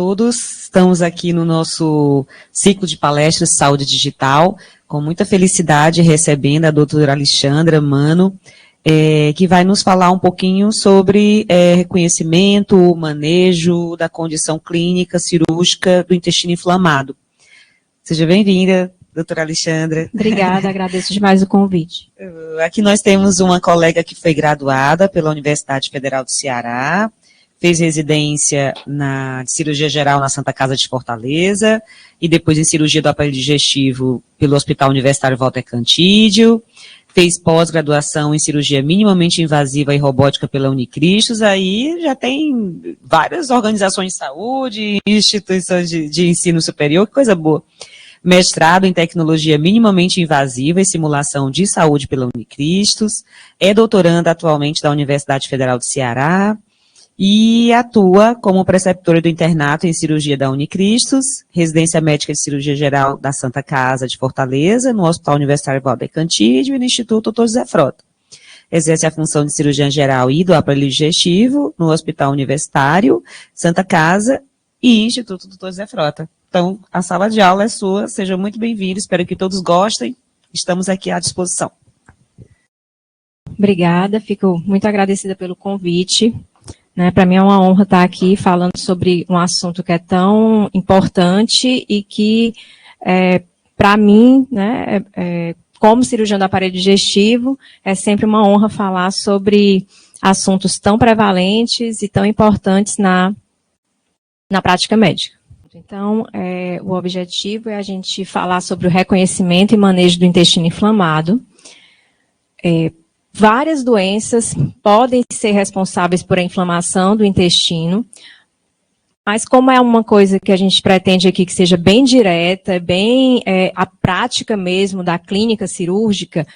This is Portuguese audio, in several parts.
todos. Estamos aqui no nosso ciclo de palestras Saúde Digital, com muita felicidade recebendo a doutora Alexandra Mano, que vai nos falar um pouquinho sobre reconhecimento, manejo da condição clínica cirúrgica do intestino inflamado. Seja bem-vinda, doutora Alexandra. Obrigada, agradeço demais o convite. Aqui nós temos uma colega que foi graduada pela Universidade Federal do Ceará, fez residência de cirurgia geral na Santa Casa de Fortaleza e depois em cirurgia do aparelho digestivo pelo Hospital Universitário Walter Cantídio, fez pós-graduação em cirurgia minimamente invasiva e robótica pela Unicristos, aí já tem várias organizações de saúde, instituições de ensino superior, que coisa boa. Mestrado em tecnologia minimamente invasiva e simulação de saúde pela Unicristos, é doutoranda atualmente da Universidade Federal do Ceará, e atua como preceptora do internato em cirurgia da Unicristos, residência médica de cirurgia geral da Santa Casa de Fortaleza, no Hospital Universitário Walter Cantídio e no Instituto Dr. José Frota. Exerce a função de cirurgiã geral e do aparelho digestivo no Hospital Universitário, Santa Casa e Instituto Dr. José Frota. Então, a sala de aula é sua, sejam muito bem-vindos, espero que todos gostem, estamos aqui à disposição. Obrigada, fico muito agradecida pelo convite. Para mim é uma honra estar aqui falando sobre um assunto que é tão importante e que, para mim, como cirurgião do aparelho digestivo, é sempre uma honra falar sobre assuntos tão prevalentes e tão importantes na prática médica. Então, o objetivo é a gente falar sobre o reconhecimento e manejo do intestino inflamado. Várias doenças podem ser responsáveis por a inflamação do intestino, mas como é uma coisa que a gente pretende aqui que seja bem direta, bem a prática mesmo da clínica cirúrgica,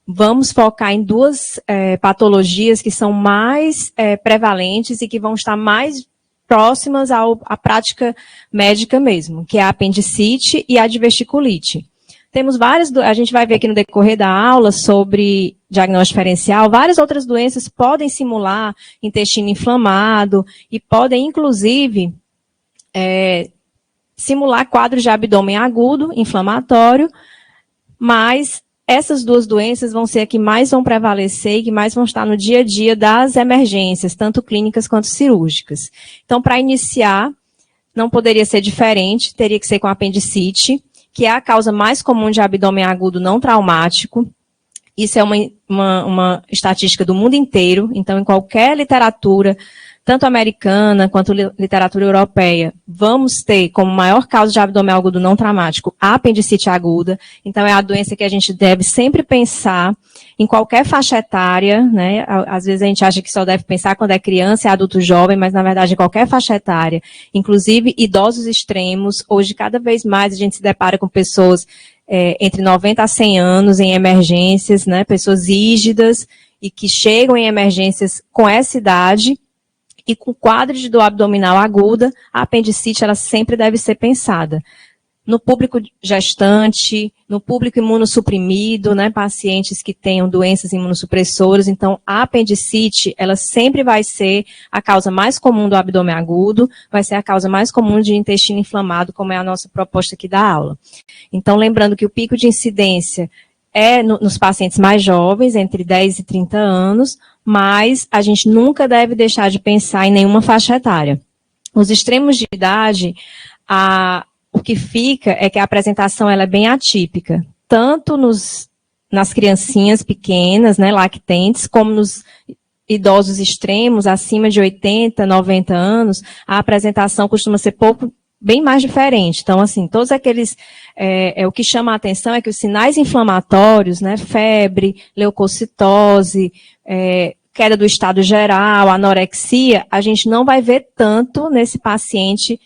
vamos focar em duas patologias que são mais prevalentes e que vão estar mais próximas à prática médica mesmo, que é a apendicite e a diverticulite. Temos a gente vai ver aqui no decorrer da aula sobre diagnóstico diferencial, várias outras doenças podem simular intestino inflamado e podem, inclusive, simular quadros de abdômen agudo, inflamatório, mas essas duas doenças vão ser a que mais vão prevalecer e que mais vão estar no dia a dia das emergências, tanto clínicas quanto cirúrgicas. Então, para iniciar, não poderia ser diferente, teria que ser com apendicite, que é a causa mais comum de abdômen agudo não traumático. Isso é uma estatística do mundo inteiro, então em qualquer literatura, tanto americana quanto literatura europeia, vamos ter como maior causa de abdômen agudo não traumático a apendicite aguda. Então é a doença que a gente deve sempre pensar em qualquer faixa etária, né? Às vezes a gente acha que só deve pensar quando é criança e adulto jovem, mas na verdade em qualquer faixa etária, inclusive idosos extremos. Hoje cada vez mais a gente se depara com pessoas entre 90 a 100 anos em emergências, né? Pessoas rígidas e que chegam em emergências com essa idade. E com quadro de dor abdominal aguda, a apendicite ela sempre deve ser pensada. No público gestante, no público imunossuprimido, né, pacientes que tenham doenças imunossupressoras, então a apendicite, ela sempre vai ser a causa mais comum do abdômen agudo, vai ser a causa mais comum de intestino inflamado, como é a nossa proposta aqui da aula. Então, lembrando que o pico de incidência é nos pacientes mais jovens, entre 10 e 30 anos, mas a gente nunca deve deixar de pensar em nenhuma faixa etária. Nos extremos de idade, o que fica é que a apresentação ela é bem atípica, tanto nas criancinhas pequenas, né, lactentes, como nos idosos extremos, acima de 80, 90 anos, a apresentação costuma ser bem mais diferente. Então, assim, todos aqueles, o que chama a atenção é que os sinais inflamatórios, né, febre, leucocitose, queda do estado geral, anorexia, a gente não vai ver tanto nesse paciente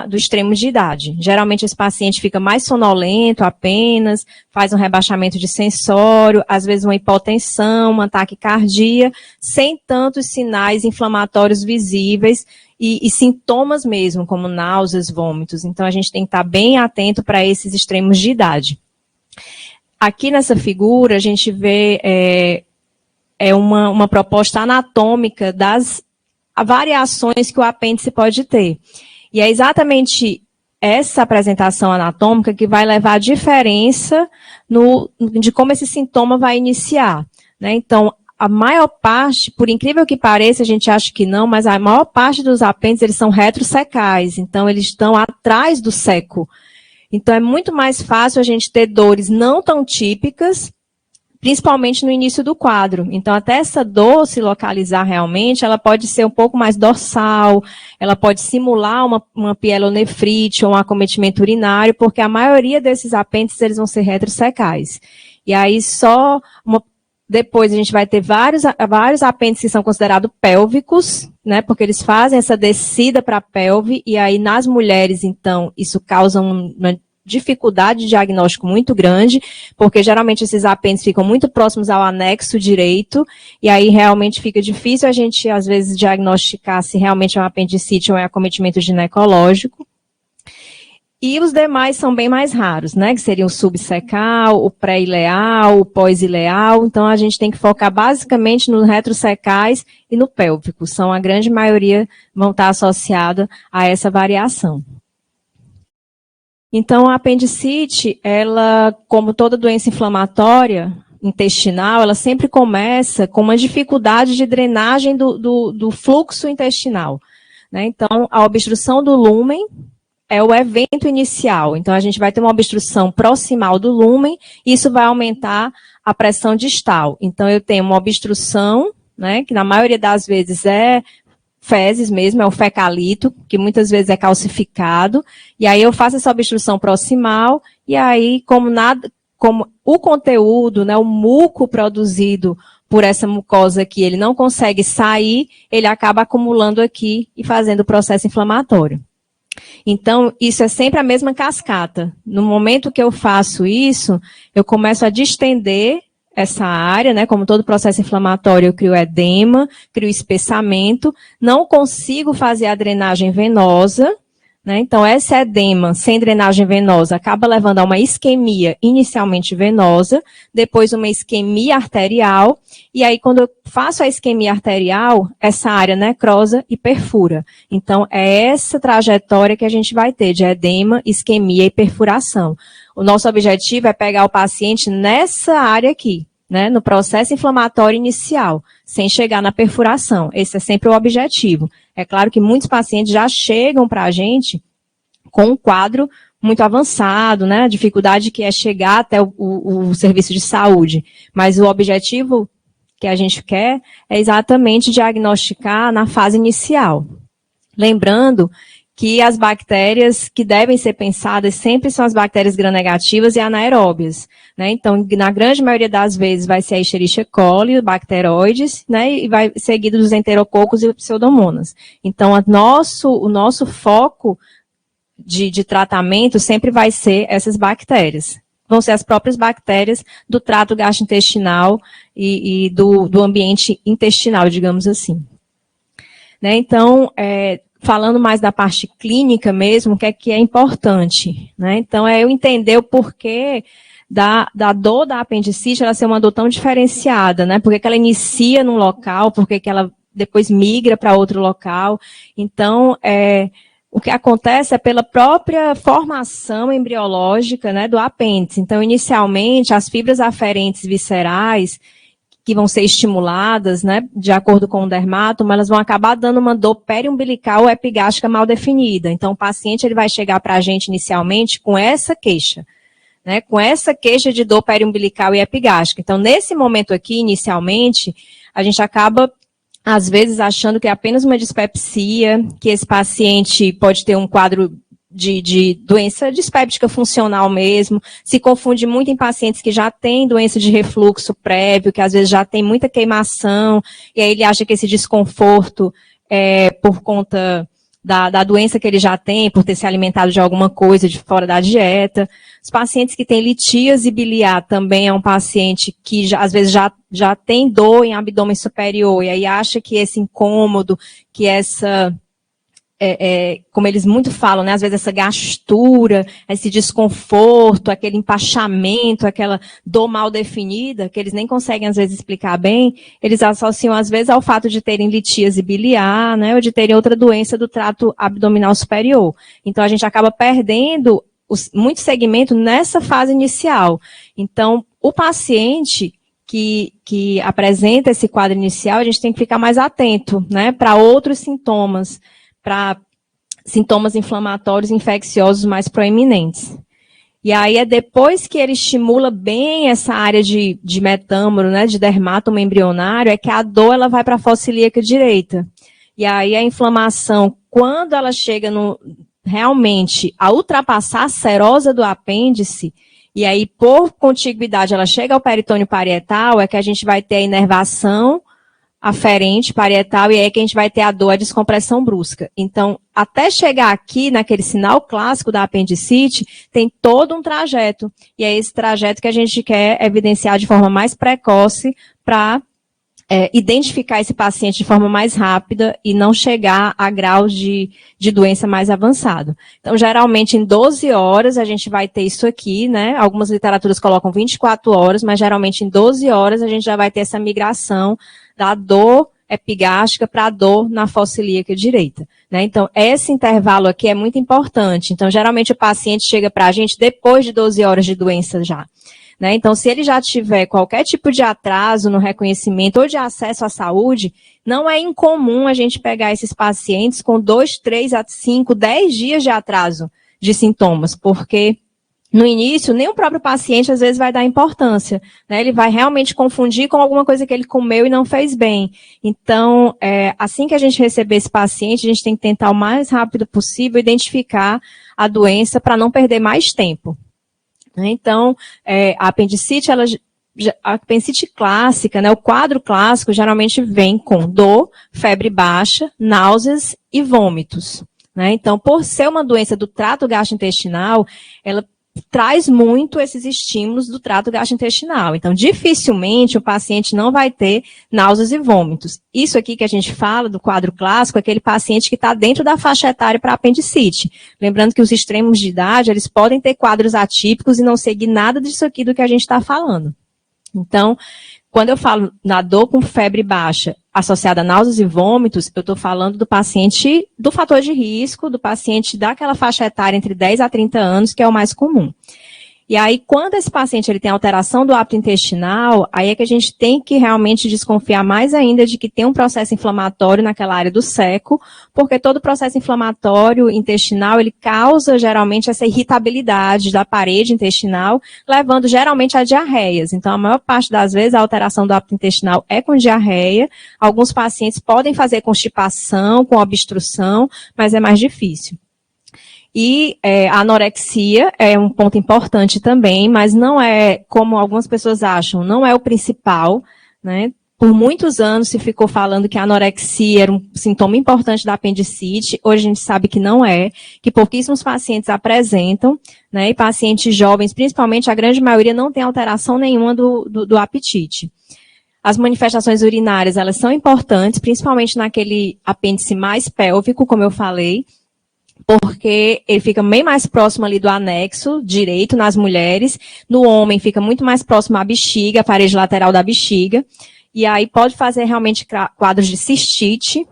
do extremo de idade. Geralmente esse paciente fica mais sonolento apenas, faz um rebaixamento de sensório, às vezes uma hipotensão, uma taquicardia, sem tantos sinais inflamatórios visíveis e sintomas mesmo, como náuseas, vômitos. Então a gente tem que estar bem atento para esses extremos de idade. Aqui nessa figura a gente vê uma proposta anatômica das variações que o apêndice pode ter. E é exatamente essa apresentação anatômica que vai levar à diferença de como esse sintoma vai iniciar, né? Então, a maior parte, por incrível que pareça, a gente acha que não, mas a maior parte dos apêndices, eles são retrosecais, então eles estão atrás do seco. Então, é muito mais fácil a gente ter dores não tão típicas, principalmente no início do quadro. Então, até essa dor se localizar realmente, ela pode ser um pouco mais dorsal, ela pode simular uma pielonefrite ou um acometimento urinário, porque a maioria desses apêndices, eles vão ser retrosecais. E aí, depois a gente vai ter vários apêndices que são considerados pélvicos, né, porque eles fazem essa descida para a pelve, e aí nas mulheres, então, isso causa uma dificuldade de diagnóstico muito grande, porque geralmente esses apêndices ficam muito próximos ao anexo direito, e aí realmente fica difícil a gente, às vezes, diagnosticar se realmente é um apendicite ou é um acometimento ginecológico. E os demais são bem mais raros, né, que seriam o subsecal, o pré-ileal, o pós-ileal. Então, a gente tem que focar basicamente nos retrosecais e no pélvico. São a grande maioria vão estar associada a essa variação. Então, a apendicite, ela, como toda doença inflamatória intestinal, ela sempre começa com uma dificuldade de drenagem do fluxo intestinal, né? Então, a obstrução do lúmen é o evento inicial. Então, a gente vai ter uma obstrução proximal do lúmen, e isso vai aumentar a pressão distal. Então, eu tenho uma obstrução, né, que na maioria das vezes é fezes mesmo, é o fecalito, que muitas vezes é calcificado, e aí eu faço essa obstrução proximal, e aí, como o conteúdo, né, o muco produzido por essa mucosa aqui, ele não consegue sair, ele acaba acumulando aqui e fazendo o processo inflamatório. Então, isso é sempre a mesma cascata. No momento que eu faço isso, eu começo a distender essa área, né? Como todo processo inflamatório, eu crio edema, crio espessamento, não consigo fazer a drenagem venosa, né? Então, esse edema sem drenagem venosa acaba levando a uma isquemia inicialmente venosa, depois uma isquemia arterial, e aí quando eu faço a isquemia arterial, essa área necrosa e perfura. Então, é essa trajetória que a gente vai ter de edema, isquemia e perfuração. O nosso objetivo é pegar o paciente nessa área aqui, né, no processo inflamatório inicial, sem chegar na perfuração. Esse é sempre o objetivo. É claro que muitos pacientes já chegam para a gente com um quadro muito avançado, né, a dificuldade que é chegar até o serviço de saúde. Mas o objetivo que a gente quer é exatamente diagnosticar na fase inicial. Lembrando que as bactérias que devem ser pensadas sempre são as bactérias gram-negativas e anaeróbias, né? Então, na grande maioria das vezes vai ser a Escherichia coli, bacteroides, né? E vai seguido dos enterococos e pseudomonas. Então, o nosso foco de tratamento sempre vai ser essas bactérias. Vão ser as próprias bactérias do trato gastrointestinal e do ambiente intestinal, digamos assim. Né? Então, falando mais da parte clínica mesmo, o que é importante, né? Então, é eu entender o porquê da dor da apendicite ela ser uma dor tão diferenciada, né? Por que ela inicia num local, por que ela depois migra para outro local. Então, o que acontece é pela própria formação embriológica, né, do apêndice. Então, inicialmente, as fibras aferentes viscerais, que vão ser estimuladas, né, de acordo com o dermatom, elas vão acabar dando uma dor periumbilical ou epigástrica mal definida. Então, o paciente ele vai chegar para a gente inicialmente com essa queixa, né, com essa queixa de dor periumbilical e epigástrica. Então, nesse momento aqui, inicialmente, a gente acaba, às vezes, achando que é apenas uma dispepsia, que esse paciente pode ter um quadro de doença dispéptica funcional mesmo, se confunde muito em pacientes que já têm doença de refluxo prévio, que às vezes já tem muita queimação, e aí ele acha que esse desconforto é por conta da doença que ele já tem, por ter se alimentado de alguma coisa de fora da dieta. Os pacientes que têm litíase biliar também é um paciente que às vezes já tem dor em abdômen superior, e aí acha que esse incômodo, que essa como eles muito falam, né, às vezes essa gastura, esse desconforto, aquele empachamento, aquela dor mal definida, que eles nem conseguem às vezes explicar bem, eles associam às vezes ao fato de terem litíase biliar, né, ou de terem outra doença do trato abdominal superior. Então a gente acaba perdendo muito segmento nessa fase inicial. Então o paciente que apresenta esse quadro inicial, a gente tem que ficar mais atento, né, para outros sintomas, para sintomas inflamatórios infecciosos mais proeminentes. E aí é depois que ele estimula bem essa área de metâmoro, né, de dermátoma embrionário, é que a dor ela vai para a fossa ilíaca direita. E aí a inflamação, quando ela chega realmente a ultrapassar a serosa do apêndice, e aí por contiguidade ela chega ao peritônio parietal, é que a gente vai ter a inervação aferente parietal, e aí é que a gente vai ter a dor, a descompressão brusca. Então, até chegar aqui, naquele sinal clássico da apendicite, tem todo um trajeto. E é esse trajeto que a gente quer evidenciar de forma mais precoce para identificar esse paciente de forma mais rápida e não chegar a graus de doença mais avançado. Então, geralmente, em 12 horas, a gente vai ter isso aqui, né? Algumas literaturas colocam 24 horas, mas geralmente em 12 horas a gente já vai ter essa migração da dor epigástrica para a dor na fossa ilíaca direita, né? Então, esse intervalo aqui é muito importante. Então, geralmente o paciente chega para a gente depois de 12 horas de doença já. Né? Então, se ele já tiver qualquer tipo de atraso no reconhecimento ou de acesso à saúde, não é incomum a gente pegar esses pacientes com 2, 3 a 5, 10 dias de atraso de sintomas, porque no início, nem o próprio paciente às vezes vai dar importância, né? Ele vai realmente confundir com alguma coisa que ele comeu e não fez bem. Então, assim que a gente receber esse paciente, a gente tem que tentar o mais rápido possível identificar a doença para não perder mais tempo. Então, a apendicite, a apendicite clássica, né, o quadro clássico geralmente vem com dor, febre baixa, náuseas e vômitos. Né? Então, por ser uma doença do trato gastrointestinal, ela traz muito esses estímulos do trato gastrointestinal. Então, dificilmente o paciente não vai ter náuseas e vômitos. Isso aqui que a gente fala do quadro clássico é aquele paciente que está dentro da faixa etária para apendicite. Lembrando que os extremos de idade, eles podem ter quadros atípicos e não seguir nada disso aqui do que a gente está falando. Então, quando eu falo na dor com febre baixa associada a náuseas e vômitos, eu estou falando do paciente do fator de risco, do paciente daquela faixa etária entre 10 a 30 anos, que é o mais comum. E aí, quando esse paciente ele tem alteração do hábito intestinal, aí é que a gente tem que realmente desconfiar mais ainda de que tem um processo inflamatório naquela área do seco, porque todo processo inflamatório intestinal, ele causa geralmente essa irritabilidade da parede intestinal, levando geralmente a diarreias. Então, a maior parte das vezes, a alteração do hábito intestinal é com diarreia. Alguns pacientes podem fazer constipação, com obstrução, mas é mais difícil. E a anorexia é um ponto importante também, mas não é, como algumas pessoas acham, não é o principal, né? Por muitos anos se ficou falando que a anorexia era um sintoma importante da apendicite, hoje a gente sabe que não é, que pouquíssimos pacientes apresentam, né? E pacientes jovens, principalmente, a grande maioria não tem alteração nenhuma do apetite. As manifestações urinárias, elas são importantes, principalmente naquele apêndice mais pélvico, como eu falei, porque ele fica bem mais próximo ali do anexo direito nas mulheres, no homem fica muito mais próximo à bexiga, a parede lateral da bexiga, e aí pode fazer realmente quadros de cistite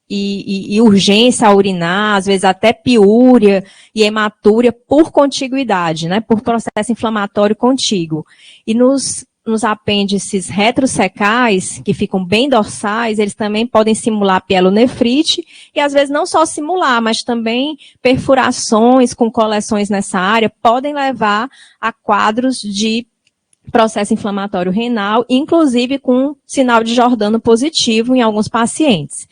e urgência a urinar, às vezes até piúria e hematúria por contiguidade, né, por processo inflamatório contíguo. E nos apêndices retrosecais, que ficam bem dorsais, eles também podem simular pielonefrite, e às vezes não só simular, mas também perfurações com coleções nessa área podem levar a quadros de processo inflamatório renal, inclusive com sinal de Giordano positivo em alguns pacientes.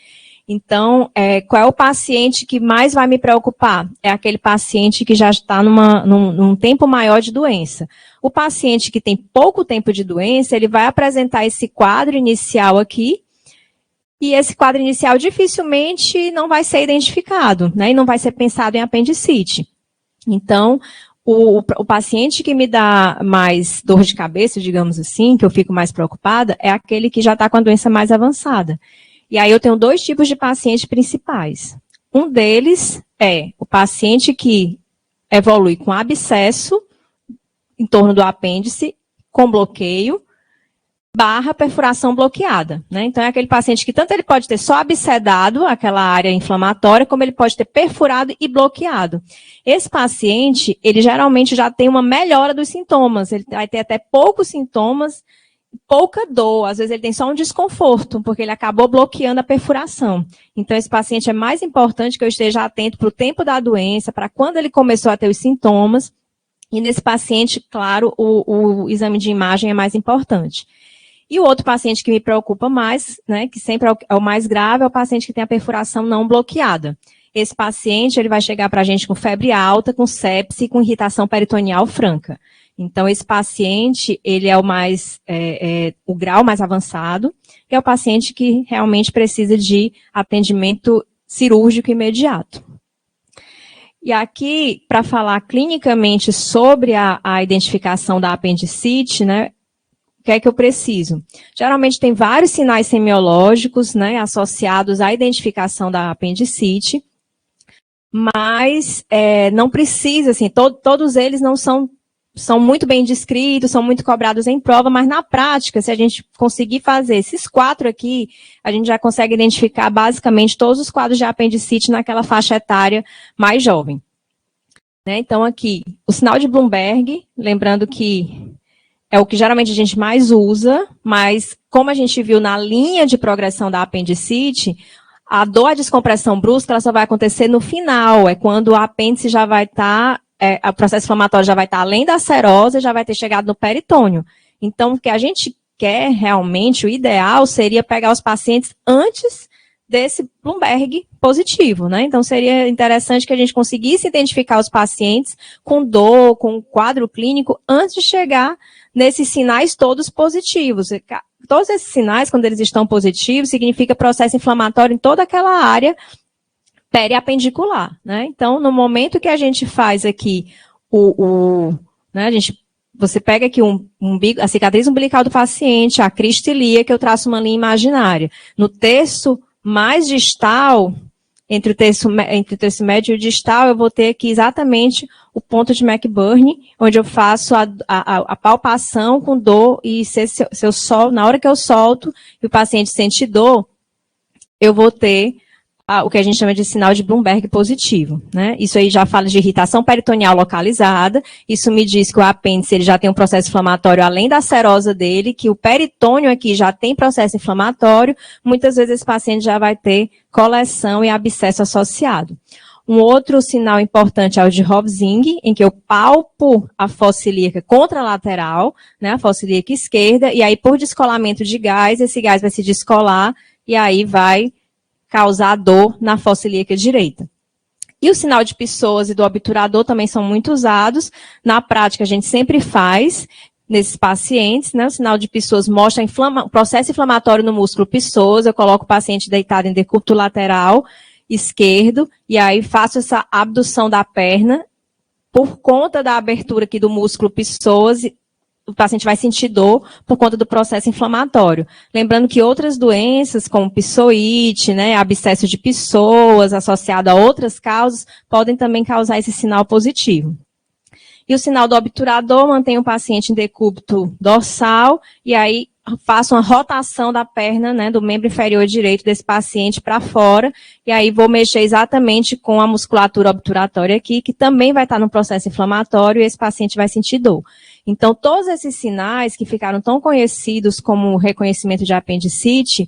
Então, qual é o paciente que mais vai me preocupar? É aquele paciente que já está num tempo maior de doença. O paciente que tem pouco tempo de doença, ele vai apresentar esse quadro inicial aqui, e esse quadro inicial dificilmente não vai ser identificado, né? E não vai ser pensado em apendicite. Então, o paciente que me dá mais dor de cabeça, digamos assim, que eu fico mais preocupada, é aquele que já está com a doença mais avançada. E aí eu tenho dois tipos de pacientes principais. Um deles é o paciente que evolui com abscesso em torno do apêndice, com bloqueio, / perfuração bloqueada, né? Então, é aquele paciente que tanto ele pode ter só abscedado aquela área inflamatória, como ele pode ter perfurado e bloqueado. Esse paciente, ele geralmente já tem uma melhora dos sintomas, ele vai ter até poucos sintomas, pouca dor, às vezes ele tem só um desconforto, porque ele acabou bloqueando a perfuração. Então, esse paciente é mais importante que eu esteja atento para o tempo da doença, para quando ele começou a ter os sintomas, e nesse paciente, claro, o exame de imagem é mais importante. E o outro paciente que me preocupa mais, né, que sempre é o mais grave, é o paciente que tem a perfuração não bloqueada. Esse paciente, ele vai chegar para a gente com febre alta, com sepse e com irritação peritoneal franca. Então, esse paciente, ele é o grau mais avançado, e é o paciente que realmente precisa de atendimento cirúrgico imediato. E aqui, para falar clinicamente sobre a identificação da apendicite, né, o que é que eu preciso? Geralmente tem vários sinais semiológicos, né, associados à identificação da apendicite, mas não precisa, assim, todos eles não são muito bem descritos, são muito cobrados em prova, mas na prática, se a gente conseguir fazer esses 4 aqui, a gente já consegue identificar basicamente todos os quadros de apendicite naquela faixa etária mais jovem. Né? Então, aqui, o sinal de Bloomberg, lembrando que é o que geralmente a gente mais usa, mas como a gente viu na linha de progressão da apendicite, a dor, a descompressão brusca, ela só vai acontecer no final, é quando o apêndice já vai estar, o processo inflamatório já vai estar além da serose, já vai ter chegado no peritônio. Então, o que a gente quer realmente, o ideal seria pegar os pacientes antes desse Bloomberg positivo, né? Então, seria interessante que a gente conseguisse identificar os pacientes com dor, com quadro clínico, antes de chegar nesses sinais todos positivos. Todos esses sinais, quando eles estão positivos, significa processo inflamatório em toda aquela área periapendicular, né? Então, no momento que a gente faz aqui né, você pega aqui a cicatriz umbilical do paciente, a crista ilíaca, eu traço uma linha imaginária. No terço mais distal, entre o terço médio e o distal, eu vou ter aqui exatamente o ponto de McBurney, onde eu faço a palpação com dor, e na hora que eu solto e o paciente sente dor, eu vou ter o que a gente chama de sinal de Bloomberg positivo, né? Isso aí já fala de irritação peritoneal localizada, isso me diz que o apêndice ele já tem um processo inflamatório além da serosa dele, que o peritônio aqui já tem processo inflamatório, muitas vezes esse paciente já vai ter coleção e abscesso associado. Um outro sinal importante é o de Rovsing, em que eu palpo a fossa ilíaca contralateral, né, a fossa ilíaca esquerda, e aí por descolamento de gás, esse gás vai se descolar, e aí vai causar dor na fossa ilíaca direita. E o sinal de psoas e do obturador também são muito usados. Na prática, a gente sempre faz nesses pacientes, né? O sinal de psoas mostra o processo inflamatório no músculo psoas. Eu coloco o paciente deitado em decúbito lateral esquerdo, e aí faço essa abdução da perna. Por conta da abertura aqui do músculo psoas, o paciente vai sentir dor por conta do processo inflamatório. Lembrando que outras doenças, como psoite, né, abscesso de psoas, associado a outras causas, podem também causar esse sinal positivo. E o sinal do obturador mantém o paciente em decúbito dorsal, e aí faço uma rotação da perna, né, do membro inferior direito desse paciente para fora, e aí vou mexer exatamente com a musculatura obturatória aqui, que também vai estar no processo inflamatório, e esse paciente vai sentir dor. Então, todos esses sinais que ficaram tão conhecidos como reconhecimento de apendicite,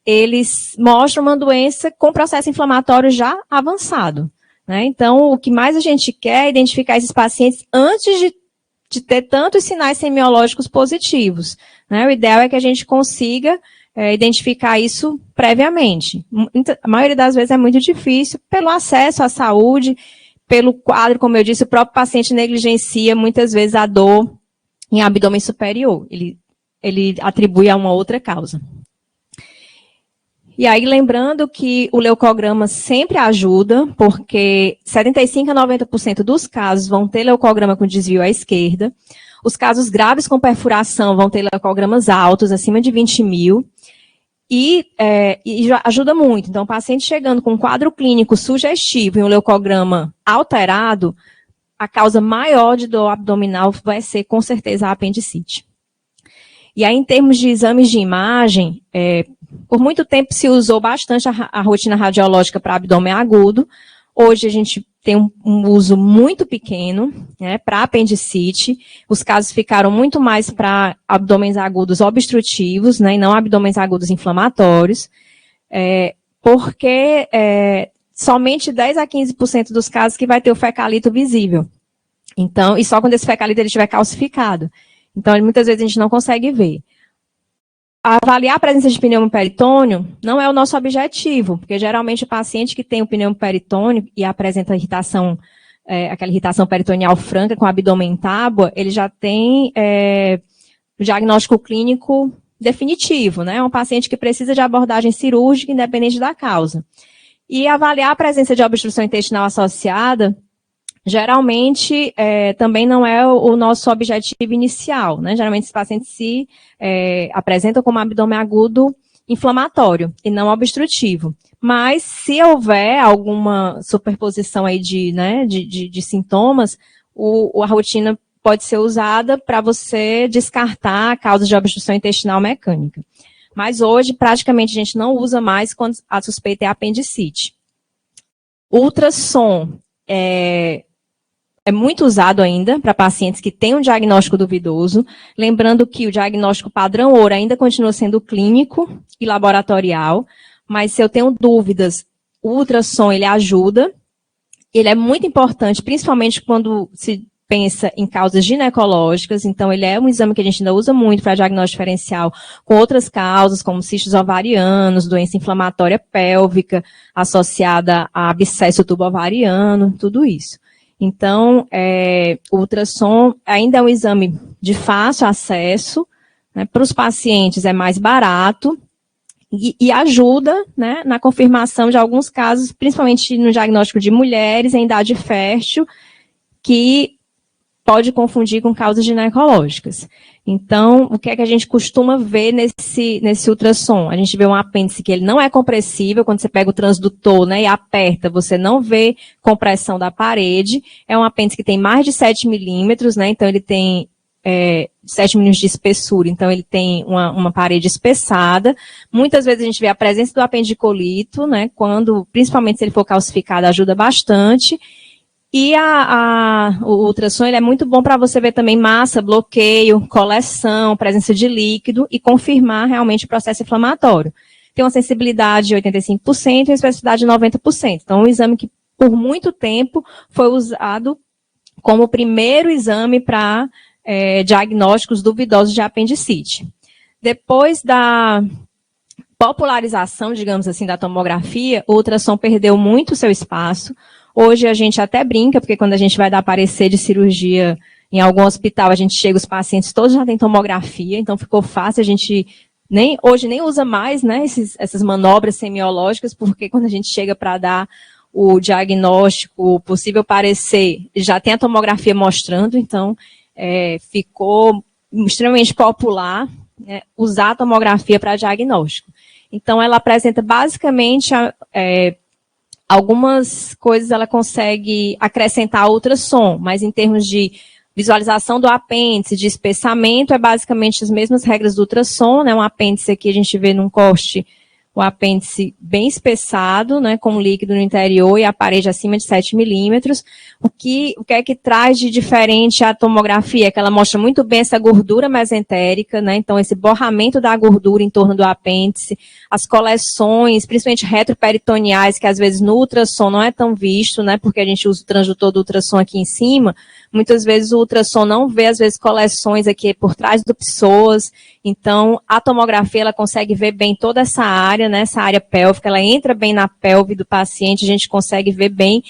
eles mostram uma doença com processo inflamatório já avançado, né? Então, o que mais a gente quer é identificar esses pacientes antes de ter tantos sinais semiológicos positivos, né? O ideal é que a gente consiga identificar isso previamente. A maioria das vezes é muito difícil, pelo acesso à saúde, pelo quadro, como eu disse, o próprio paciente negligencia muitas vezes a dor em abdômen superior. Ele atribui a uma outra causa. E aí, lembrando que o leucograma sempre ajuda, porque 75% a 90% dos casos vão ter leucograma com desvio à esquerda. Os casos graves com perfuração vão ter leucogramas altos, acima de 20 mil. E já ajuda muito. Então, o paciente chegando com um quadro clínico sugestivo e um leucograma alterado, a causa maior de dor abdominal vai ser, com certeza, a apendicite. E aí, em termos de exames de imagem, por muito tempo se usou bastante a rotina radiológica para abdômen agudo. Hoje a gente tem um uso muito pequeno, né, para apendicite. Os casos ficaram muito mais para abdômenes agudos obstrutivos, né, e não abdômenes agudos inflamatórios, porque somente 10 a 15% dos casos que vai ter o fecalito visível. Então, e só quando esse fecalito ele estiver calcificado. Então, muitas vezes a gente não consegue ver. Avaliar a presença de pneumo peritônio não é o nosso objetivo, porque geralmente o paciente que tem o pneumo peritônio e apresenta irritação, aquela irritação peritoneal franca com abdômen em tábua, ele já tem o diagnóstico clínico definitivo, né? É um paciente que precisa de abordagem cirúrgica independente da causa. E avaliar a presença de obstrução intestinal associada geralmente também não é o nosso objetivo inicial, né? Geralmente esses pacientes se apresentam como abdômen agudo inflamatório e não obstrutivo. Mas se houver alguma superposição aí de sintomas, a rotina pode ser usada para você descartar a causa de obstrução intestinal mecânica. Mas hoje, praticamente, a gente não usa mais quando a suspeita é apendicite. Ultrassom é muito usado ainda para pacientes que têm um diagnóstico duvidoso, lembrando que o diagnóstico padrão ouro ainda continua sendo clínico e laboratorial, mas se eu tenho dúvidas, o ultrassom ele ajuda, ele é muito importante, principalmente quando se pensa em causas ginecológicas, então ele é um exame que a gente ainda usa muito para diagnóstico diferencial com outras causas, como cistos ovarianos, doença inflamatória pélvica associada a abscesso tubo-ovariano, tudo isso. Então, o ultrassom ainda é um exame de fácil acesso, né, para os pacientes é mais barato e ajuda, né, na confirmação de alguns casos, principalmente no diagnóstico de mulheres em idade fértil, que pode confundir com causas ginecológicas. Então, o que é que a gente costuma ver nesse ultrassom? A gente vê um apêndice que ele não é compressível, quando você pega o transdutor, né, e aperta, você não vê compressão da parede. É um apêndice que tem mais de 7 milímetros, né, então ele tem 7 milímetros de espessura, então ele tem uma parede espessada. Muitas vezes a gente vê a presença do apendicolito, né, principalmente se ele for calcificado, ajuda bastante. E o ultrassom ele é muito bom para você ver também massa, bloqueio, coleção, presença de líquido e confirmar realmente o processo inflamatório. Tem uma sensibilidade de 85% e uma especificidade de 90%. Então, um exame que por muito tempo foi usado como primeiro exame para diagnósticos duvidosos de apendicite. Depois da popularização, digamos assim, da tomografia, o ultrassom perdeu muito seu espaço. Hoje a gente até brinca, porque quando a gente vai dar parecer de cirurgia em algum hospital, a gente chega, os pacientes todos já têm tomografia, então ficou fácil, a gente hoje nem usa mais, né, essas manobras semiológicas, porque quando a gente chega para dar o diagnóstico, o possível parecer, já tem a tomografia mostrando, então ficou extremamente popular, né, usar a tomografia para diagnóstico. Então ela apresenta basicamente algumas coisas ela consegue acrescentar ao ultrassom, mas em termos de visualização do apêndice, de espessamento, é basicamente as mesmas regras do ultrassom, né? Um apêndice aqui a gente vê num corte, o apêndice bem espessado, né, com líquido no interior e a parede acima de 7 milímetros. O que é que traz de diferente a tomografia? Que ela mostra muito bem essa gordura mesentérica, né, então esse borramento da gordura em torno do apêndice, as coleções, principalmente retroperitoneais, que às vezes no ultrassom não é tão visto, né, porque a gente usa o transdutor do ultrassom aqui em cima, muitas vezes o ultrassom não vê, às vezes, coleções aqui por trás do psoas. Então, a tomografia, ela consegue ver bem toda essa área, né, essa área pélvica, ela entra bem na pelve do paciente, a gente consegue ver bem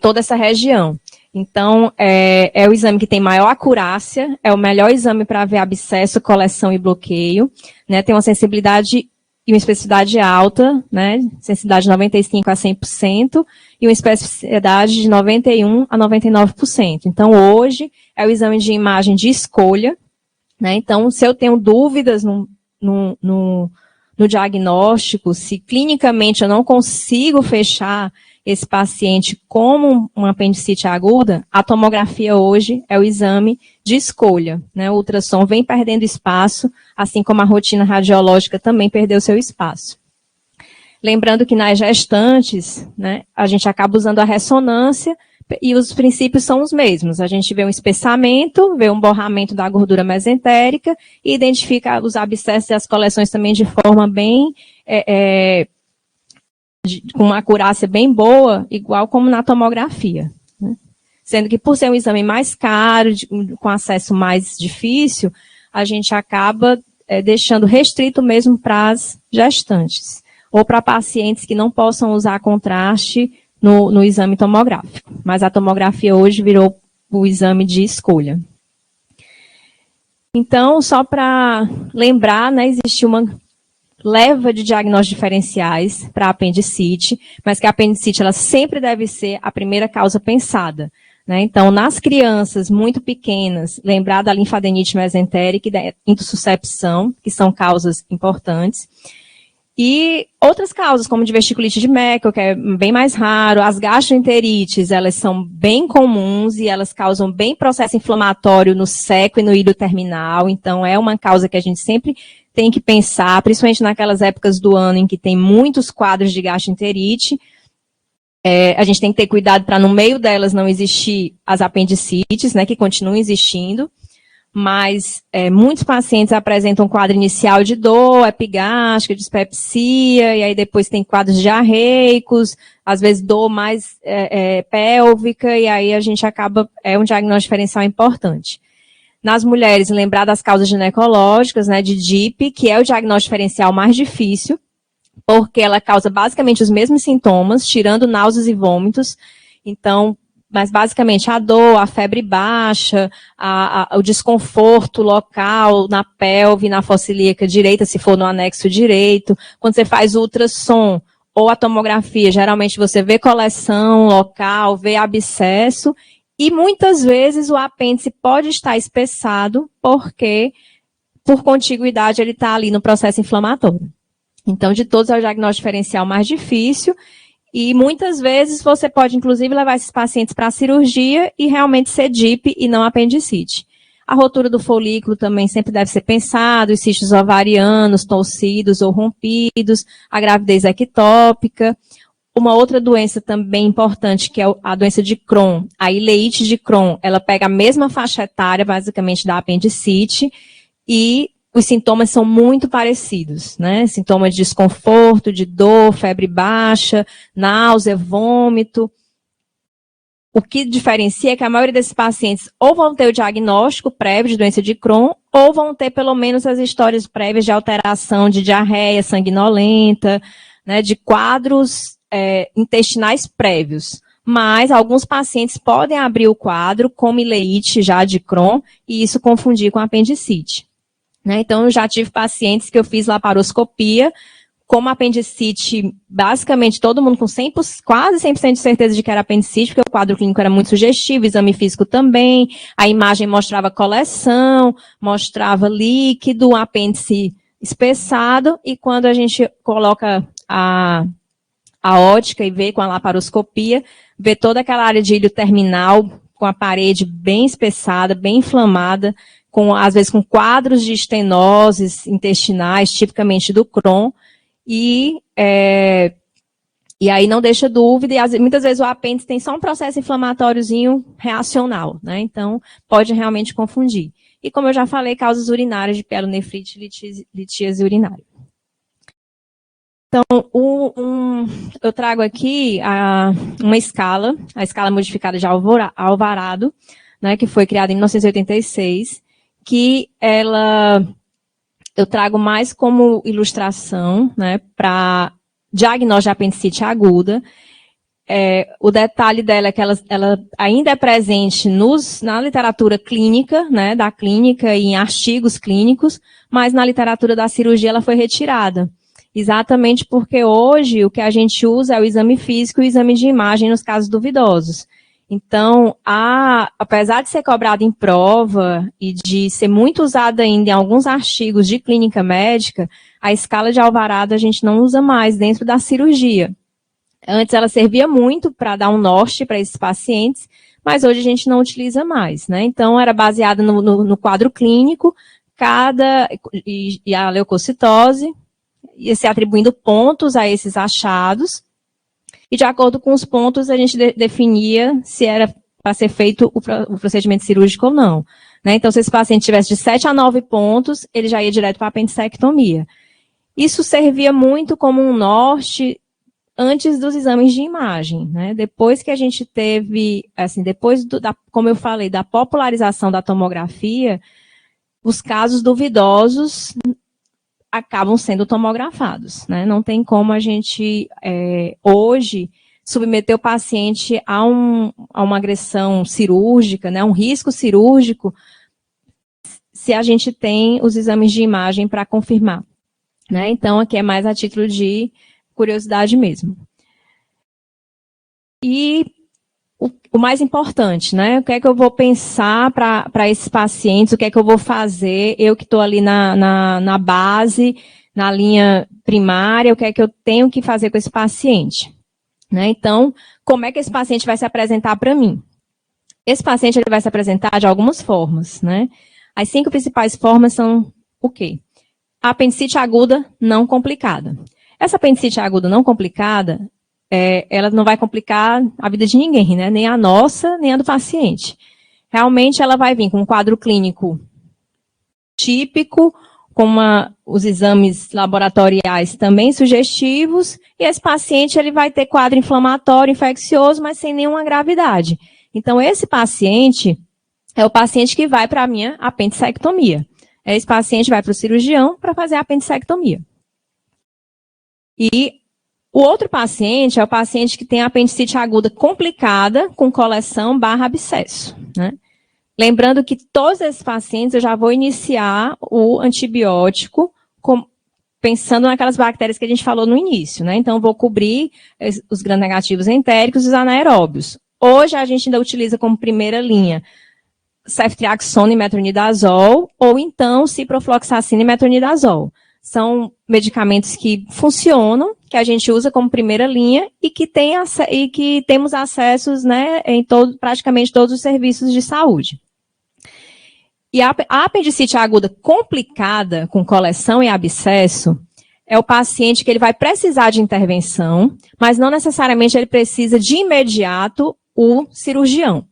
toda essa região. Então, é o exame que tem maior acurácia, é o melhor exame para ver abscesso, coleção e bloqueio, né, tem uma sensibilidade e uma especificidade alta, né, sensibilidade de 95% a 100%, e uma especificidade de 91% a 99%. Então, hoje, é o exame de imagem de escolha, né, então, se eu tenho dúvidas no diagnóstico, se clinicamente eu não consigo fechar esse paciente como uma apendicite aguda, a tomografia hoje é o exame de escolha, né? O ultrassom vem perdendo espaço, assim como a rotina radiológica também perdeu seu espaço. Lembrando que nas gestantes, né, a gente acaba usando a ressonância e os princípios são os mesmos. A gente vê um espessamento, vê um borramento da gordura mesentérica e identifica os abscessos e as coleções também de forma bem, com uma acurácia bem boa, igual como na tomografia, né? Sendo que por ser um exame mais caro, com acesso mais difícil, a gente acaba deixando restrito mesmo para as gestantes, ou para pacientes que não possam usar contraste no exame tomográfico. Mas a tomografia hoje virou o exame de escolha. Então, só para lembrar, né, existe uma leva de diagnósticos diferenciais para a apendicite, mas que a apendicite ela sempre deve ser a primeira causa pensada, né? Então, nas crianças muito pequenas, lembrar da linfadenite mesentérica e da intussuscepção, que são causas importantes. E outras causas, como diverticulite de Meckel, que é bem mais raro, as gastroenterites, elas são bem comuns e elas causam bem processo inflamatório no seco e no ilho terminal, então é uma causa que a gente sempre tem que pensar, principalmente naquelas épocas do ano em que tem muitos quadros de gastroenterite. A gente tem que ter cuidado para no meio delas não existir as apendicites, né, que continuam existindo. Mas muitos pacientes apresentam um quadro inicial de dor, epigástrica, dispepsia, e aí depois tem quadros diarreicos, às vezes dor mais pélvica, e aí a gente acaba, um diagnóstico diferencial importante. Nas mulheres, lembrar das causas ginecológicas, né, de DIP, que é o diagnóstico diferencial mais difícil, porque ela causa basicamente os mesmos sintomas, tirando náuseas e vômitos, então, mas basicamente a dor, a febre baixa, o desconforto local na pelve, na fossa ilíaca direita, se for no anexo direito. Quando você faz ultrassom ou a tomografia, geralmente você vê coleção local, vê abscesso, e muitas vezes o apêndice pode estar espessado porque, por contiguidade, ele está ali no processo inflamatório. Então, de todos é o diagnóstico diferencial mais difícil, e muitas vezes você pode, inclusive, levar esses pacientes para a cirurgia e realmente ser DIP e não apendicite. A rotura do folículo também sempre deve ser pensado, os cistos ovarianos, torcidos ou rompidos, a gravidez ectópica. Uma outra doença também importante, que é a doença de Crohn, a ileite de Crohn, ela pega a mesma faixa etária, basicamente, da apendicite, e os sintomas são muito parecidos, né? Sintomas de desconforto, de dor, febre baixa, náusea, vômito. O que diferencia é que a maioria desses pacientes ou vão ter o diagnóstico prévio de doença de Crohn, ou vão ter pelo menos as histórias prévias de alteração de diarreia sanguinolenta, né, de quadros intestinais prévios. Mas alguns pacientes podem abrir o quadro como ileite já de Crohn e isso confundir com apendicite. Né? Então, eu já tive pacientes que eu fiz laparoscopia, como apendicite, basicamente todo mundo com 100%, quase 100% de certeza de que era apendicite, porque o quadro clínico era muito sugestivo, o exame físico também, a imagem mostrava coleção, mostrava líquido, apêndice espessado, e quando a gente coloca a ótica e vê com a laparoscopia, vê toda aquela área de ilho terminal, com a parede bem espessada, bem inflamada, às vezes com quadros de estenoses intestinais, tipicamente do Crohn, e aí não deixa dúvida, e muitas vezes o apêndice tem só um processo inflamatóriozinho reacional, né? Então, pode realmente confundir. E como eu já falei, causas urinárias de pielonefrite e litíase urinária. Então, eu trago aqui uma escala, a escala modificada de Alvarado, né, que foi criada em 1986, que eu trago mais como ilustração, né, para diagnóstico de apendicite aguda. O detalhe dela é que ela ainda é presente na literatura clínica, né, da clínica e em artigos clínicos, mas na literatura da cirurgia ela foi retirada. Exatamente porque hoje o que a gente usa é o exame físico e o exame de imagem nos casos duvidosos. Então, apesar de ser cobrada em prova e de ser muito usada ainda em alguns artigos de clínica médica, a escala de Alvarado a gente não usa mais dentro da cirurgia. Antes ela servia muito para dar um norte para esses pacientes, mas hoje a gente não utiliza mais, né? Então, era baseada no quadro clínico, e a leucocitose, ia se atribuindo pontos a esses achados, e de acordo com os pontos a gente definia se era para ser feito o procedimento cirúrgico ou não. Né? Então, se esse paciente tivesse de 7 a 9 pontos, ele já ia direto para a apendicectomia. Isso servia muito como um norte antes dos exames de imagem. Né? Depois que a gente teve, assim, como eu falei, da popularização da tomografia, os casos duvidosos acabam sendo tomografados, né? Não tem como a gente, hoje, submeter o paciente a uma agressão cirúrgica, né? Um risco cirúrgico, se a gente tem os exames de imagem para confirmar, né? Então, aqui é mais a título de curiosidade mesmo. E o mais importante, né? O que é que eu vou pensar para esses pacientes, o que é que eu vou fazer, eu que estou ali na base, na linha primária, o que é que eu tenho que fazer com esse paciente? Né? Então, como é que esse paciente vai se apresentar para mim? Esse paciente ele vai se apresentar de algumas formas, né? As 5 principais formas são o quê? A apendicite aguda não complicada. Essa apendicite aguda não complicada, ela não vai complicar a vida de ninguém, né? Nem a nossa, nem a do paciente. Realmente ela vai vir com um quadro clínico típico, com os exames laboratoriais também sugestivos, e esse paciente ele vai ter quadro inflamatório, infeccioso, mas sem nenhuma gravidade. Então, esse paciente é o paciente que vai para a minha apendicectomia. Esse paciente vai para o cirurgião para fazer a apendicectomia. E o outro paciente é o paciente que tem apendicite aguda complicada com coleção / abscesso, né? Lembrando que todos esses pacientes eu já vou iniciar o antibiótico pensando naquelas bactérias que a gente falou no início, né? Então, eu vou cobrir os gram-negativos entéricos e os anaeróbios. Hoje, a gente ainda utiliza como primeira linha ceftriaxona e metronidazol, ou então ciprofloxacina e metronidazol. São medicamentos que funcionam, que a gente usa como primeira linha e que temos acessos, né, em praticamente todos os serviços de saúde. E a apendicite aguda complicada, com coleção e abscesso, é o paciente que ele vai precisar de intervenção, mas não necessariamente ele precisa de imediato o cirurgião.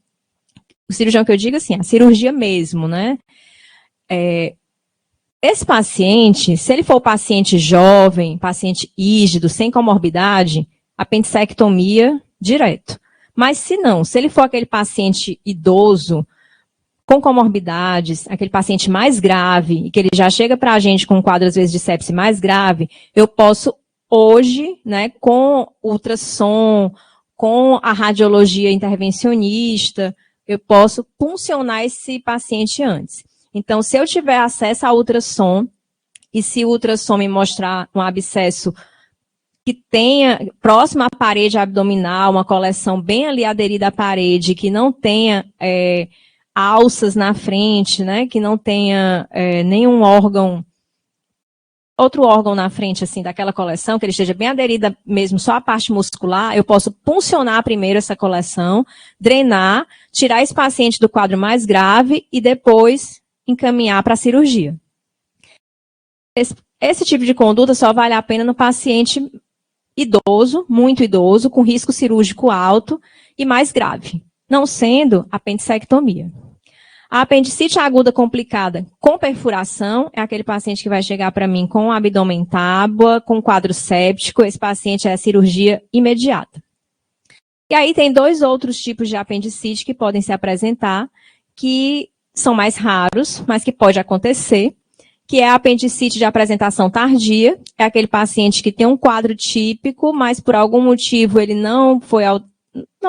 O cirurgião que eu digo assim, a cirurgia mesmo, né? Esse paciente, se ele for paciente jovem, paciente rígido, sem comorbidade, apendicectomia direto. Mas se não, se ele for aquele paciente idoso, com comorbidades, aquele paciente mais grave, e que ele já chega para a gente com um quadro, às vezes, de sepse mais grave, eu posso, hoje, né, com ultrassom, com a radiologia intervencionista, eu posso puncionar esse paciente antes. Então, se eu tiver acesso a ultrassom, e se o ultrassom me mostrar um abscesso que tenha próximo à parede abdominal, uma coleção bem ali aderida à parede, que não tenha alças na frente, né, que não tenha nenhum órgão, outro órgão na frente, assim, daquela coleção, que ele esteja bem aderida mesmo, só a parte muscular, eu posso puncionar primeiro essa coleção, drenar, tirar esse paciente do quadro mais grave e depois encaminhar para a cirurgia. Esse tipo de conduta só vale a pena no paciente idoso, muito idoso, com risco cirúrgico alto e mais grave, não sendo apendicectomia. A apendicite aguda complicada com perfuração é aquele paciente que vai chegar para mim com abdômen tábua, com quadro séptico, esse paciente é a cirurgia imediata. E aí tem 2 outros tipos de apendicite que podem se apresentar, que são mais raros, mas que pode acontecer, que é a apendicite de apresentação tardia, é aquele paciente que tem um quadro típico, mas por algum motivo ele não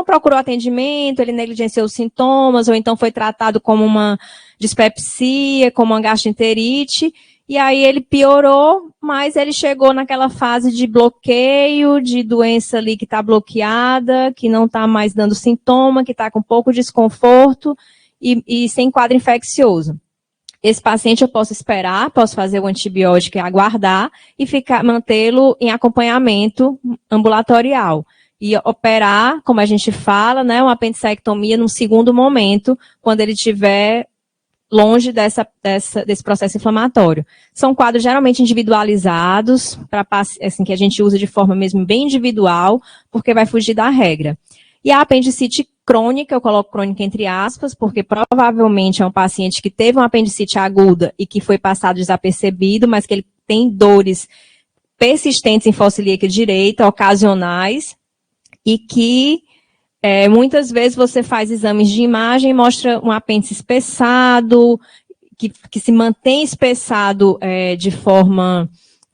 procurou atendimento, ele negligenciou os sintomas, ou então foi tratado como uma dispepsia, como uma gastroenterite, e aí ele piorou, mas ele chegou naquela fase de bloqueio, de doença ali que está bloqueada, que não está mais dando sintoma, que está com pouco desconforto e sem quadro infeccioso. Esse paciente eu posso esperar, posso fazer o antibiótico e aguardar e mantê-lo em acompanhamento ambulatorial. E operar, como a gente fala, né, uma apendicectomia num segundo momento, quando ele estiver longe desse processo inflamatório. São quadros geralmente individualizados, assim, que a gente usa de forma mesmo bem individual, porque vai fugir da regra. E a apendicite crônica, eu coloco crônica entre aspas, porque provavelmente é um paciente que teve uma apendicite aguda e que foi passado desapercebido, mas que ele tem dores persistentes em fossa ilíaca direita, ocasionais, e que muitas vezes você faz exames de imagem e mostra um apêndice espessado, que se mantém espessado de forma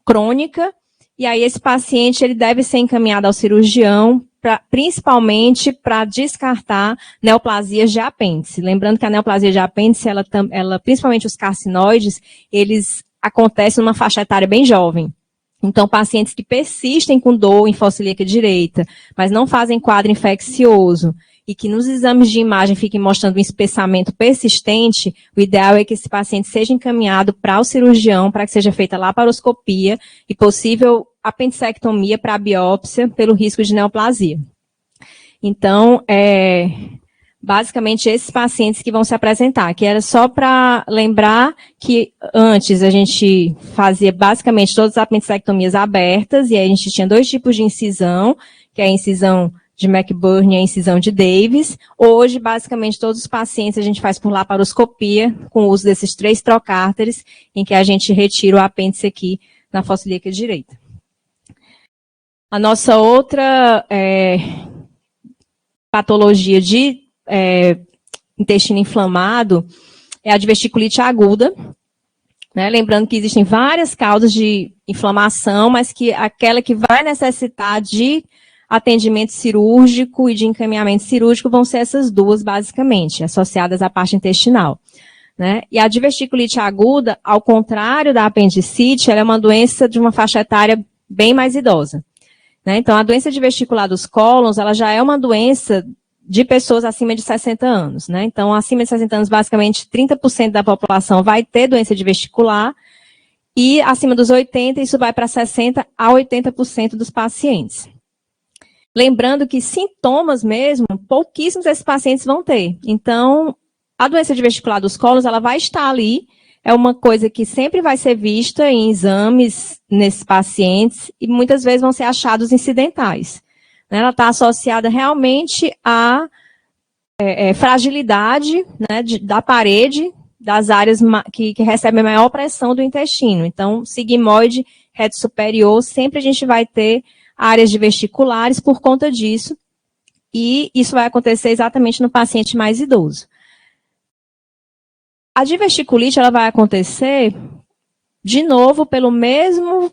crônica, e aí esse paciente ele deve ser encaminhado ao cirurgião, principalmente para descartar neoplasias de apêndice. Lembrando que a neoplasia de apêndice, ela, principalmente os carcinoides, eles acontecem numa faixa etária bem jovem. Então, pacientes que persistem com dor em fossa ilíaca direita, mas não fazem quadro infeccioso, e que nos exames de imagem fiquem mostrando um espessamento persistente, o ideal é que esse paciente seja encaminhado para o cirurgião, para que seja feita laparoscopia e possível apendicectomia para biópsia pelo risco de neoplasia. Então, basicamente esses pacientes que vão se apresentar, que era só para lembrar que antes a gente fazia basicamente todas as apendicectomias abertas, e aí a gente tinha 2 tipos de incisão, que é a incisão de McBurney e a incisão de Davis. Hoje, basicamente, todos os pacientes a gente faz por laparoscopia, com o uso desses 3 trocárteres, em que a gente retira o apêndice aqui na fossa ilíaca direita. A nossa outra patologia de intestino inflamado é a diverticulite aguda, né? Lembrando que existem várias causas de inflamação, mas que aquela que vai necessitar de atendimento cirúrgico e de encaminhamento cirúrgico vão ser essas 2, basicamente, associadas à parte intestinal, né? E a diverticulite aguda, ao contrário da apendicite, ela é uma doença de uma faixa etária bem mais idosa, né? Então, a doença diverticular dos cólons, ela já é uma doença de pessoas acima de 60 anos, né? Então, acima de 60 anos, basicamente, 30% da população vai ter doença diverticular, e acima dos 80, isso vai para 60% a 80% dos pacientes. Lembrando que sintomas mesmo, pouquíssimos desses pacientes vão ter. Então, a doença diverticular dos cólons, ela vai estar ali, é uma coisa que sempre vai ser vista em exames nesses pacientes, e muitas vezes vão ser achados incidentais. Ela está associada realmente à fragilidade, né, da parede, das áreas que recebem a maior pressão do intestino. Então, sigmoide, reto superior, sempre a gente vai ter áreas diverticulares por conta disso, e isso vai acontecer exatamente no paciente mais idoso. A diverticulite, ela vai acontecer, de novo, pela mesma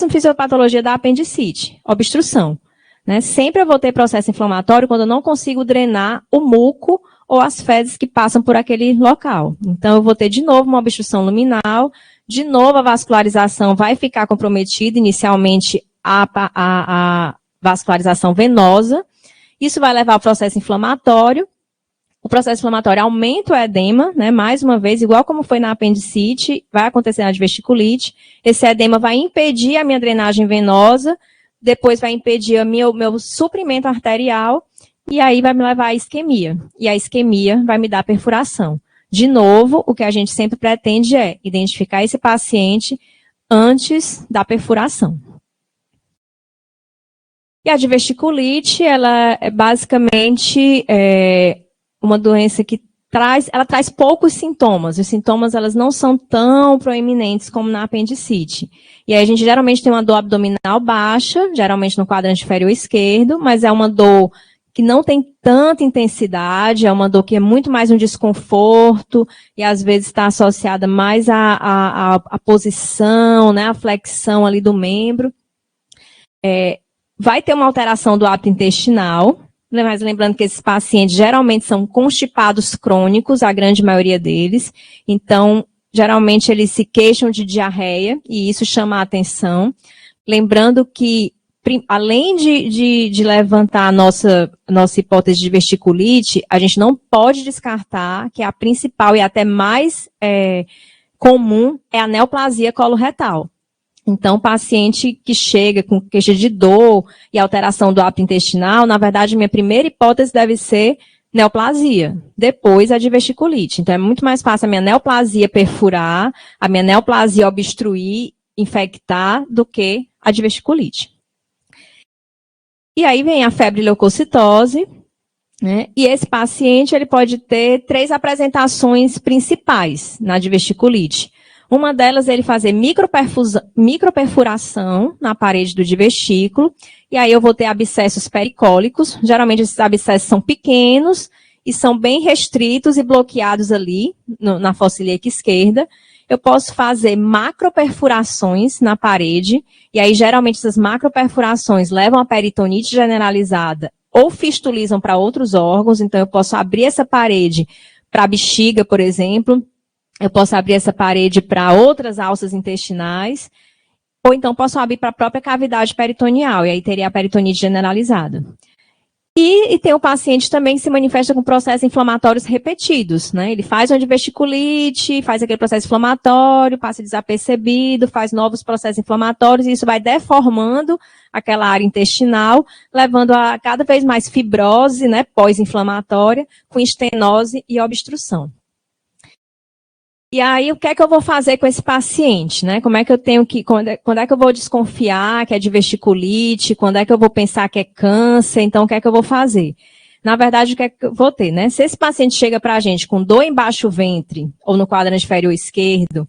fisiopatologia da apendicite, obstrução, né? Sempre eu vou ter processo inflamatório quando eu não consigo drenar o muco ou as fezes que passam por aquele local. Então, eu vou ter de novo uma obstrução luminal, de novo a vascularização vai ficar comprometida, inicialmente a vascularização venosa. Isso vai levar ao processo inflamatório. O processo inflamatório aumenta o edema, né? Mais uma vez, igual como foi na apendicite, vai acontecer na diverticulite. Esse edema vai impedir a minha drenagem venosa, depois vai impedir o meu suprimento arterial, e aí vai me levar à isquemia. E a isquemia vai me dar perfuração. De novo, o que a gente sempre pretende é identificar esse paciente antes da perfuração. E a diverticulite, ela é basicamente uma doença que traz poucos sintomas. Os sintomas, elas não são tão proeminentes como na apendicite. E aí a gente geralmente tem uma dor abdominal baixa, geralmente no quadrante inferior esquerdo, mas é uma dor que não tem tanta intensidade, é uma dor que é muito mais um desconforto, e às vezes está associada mais à posição, né, à flexão ali do membro. Vai ter uma alteração do hábito intestinal, mas lembrando que esses pacientes geralmente são constipados crônicos, a grande maioria deles. Então, geralmente eles se queixam de diarreia, e isso chama a atenção. Lembrando que, além de levantar a nossa hipótese de diverticulite, a gente não pode descartar que a principal e até mais comum é a neoplasia coloretal. Então, o paciente que chega com queixa de dor e alteração do hábito intestinal, na verdade, minha primeira hipótese deve ser neoplasia, depois a diverticulite. Então, é muito mais fácil a minha neoplasia perfurar, a minha neoplasia obstruir, infectar, do que a diverticulite. E aí vem a febre leucocitose, né? E esse paciente ele pode ter 3 apresentações principais na diverticulite. Uma delas é ele fazer microperfuração na parede do divertículo, e aí eu vou ter abscessos pericólicos. Geralmente esses abscessos são pequenos e são bem restritos e bloqueados ali na fossa ilíaca esquerda. Eu posso fazer macroperfurações na parede, e aí geralmente essas macroperfurações levam a peritonite generalizada ou fistulizam para outros órgãos. Então eu posso abrir essa parede para a bexiga, por exemplo, eu posso abrir essa parede para outras alças intestinais, ou então posso abrir para a própria cavidade peritoneal, e aí teria a peritonite generalizada. E tem o paciente também que se manifesta com processos inflamatórios repetidos, né? Ele faz uma diverticulite, faz aquele processo inflamatório, passa desapercebido, faz novos processos inflamatórios, e isso vai deformando aquela área intestinal, levando a cada vez mais fibrose, né, pós-inflamatória, com estenose e obstrução. E aí, o que é que eu vou fazer com esse paciente, né? Como é que eu tenho que, quando é que eu vou desconfiar que é diverticulite, quando é que eu vou pensar que é câncer, então o que é que eu vou fazer? Na verdade, o que é que eu vou ter, né? Se esse paciente chega pra gente com dor embaixo do ventre, ou no quadrante inferior esquerdo,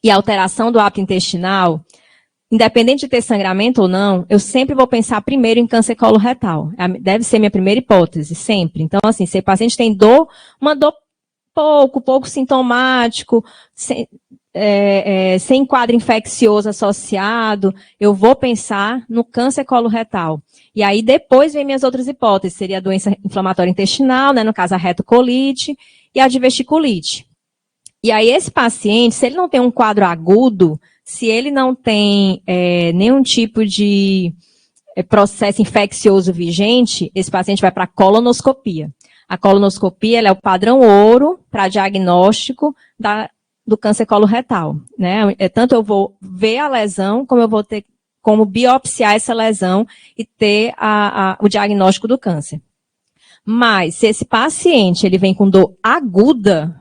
e alteração do hábito intestinal, independente de ter sangramento ou não, eu sempre vou pensar primeiro em câncer coloretal. Deve ser minha primeira hipótese, sempre. Então, assim, se o paciente tem dor, uma dor pouco sintomático, sem quadro infeccioso associado, eu vou pensar no câncer coloretal. E aí depois vem minhas outras hipóteses, seria a doença inflamatória intestinal, né, no caso a retocolite e a diverticulite. E aí esse paciente, se ele não tem um quadro agudo, se ele não tem nenhum tipo de processo infeccioso vigente, esse paciente vai para a colonoscopia. A colonoscopia ela é o padrão ouro para diagnóstico do câncer coloretal, né? Tanto eu vou ver a lesão, como eu vou ter como biopsiar essa lesão e ter o diagnóstico do câncer. Mas, se esse paciente ele vem com dor aguda,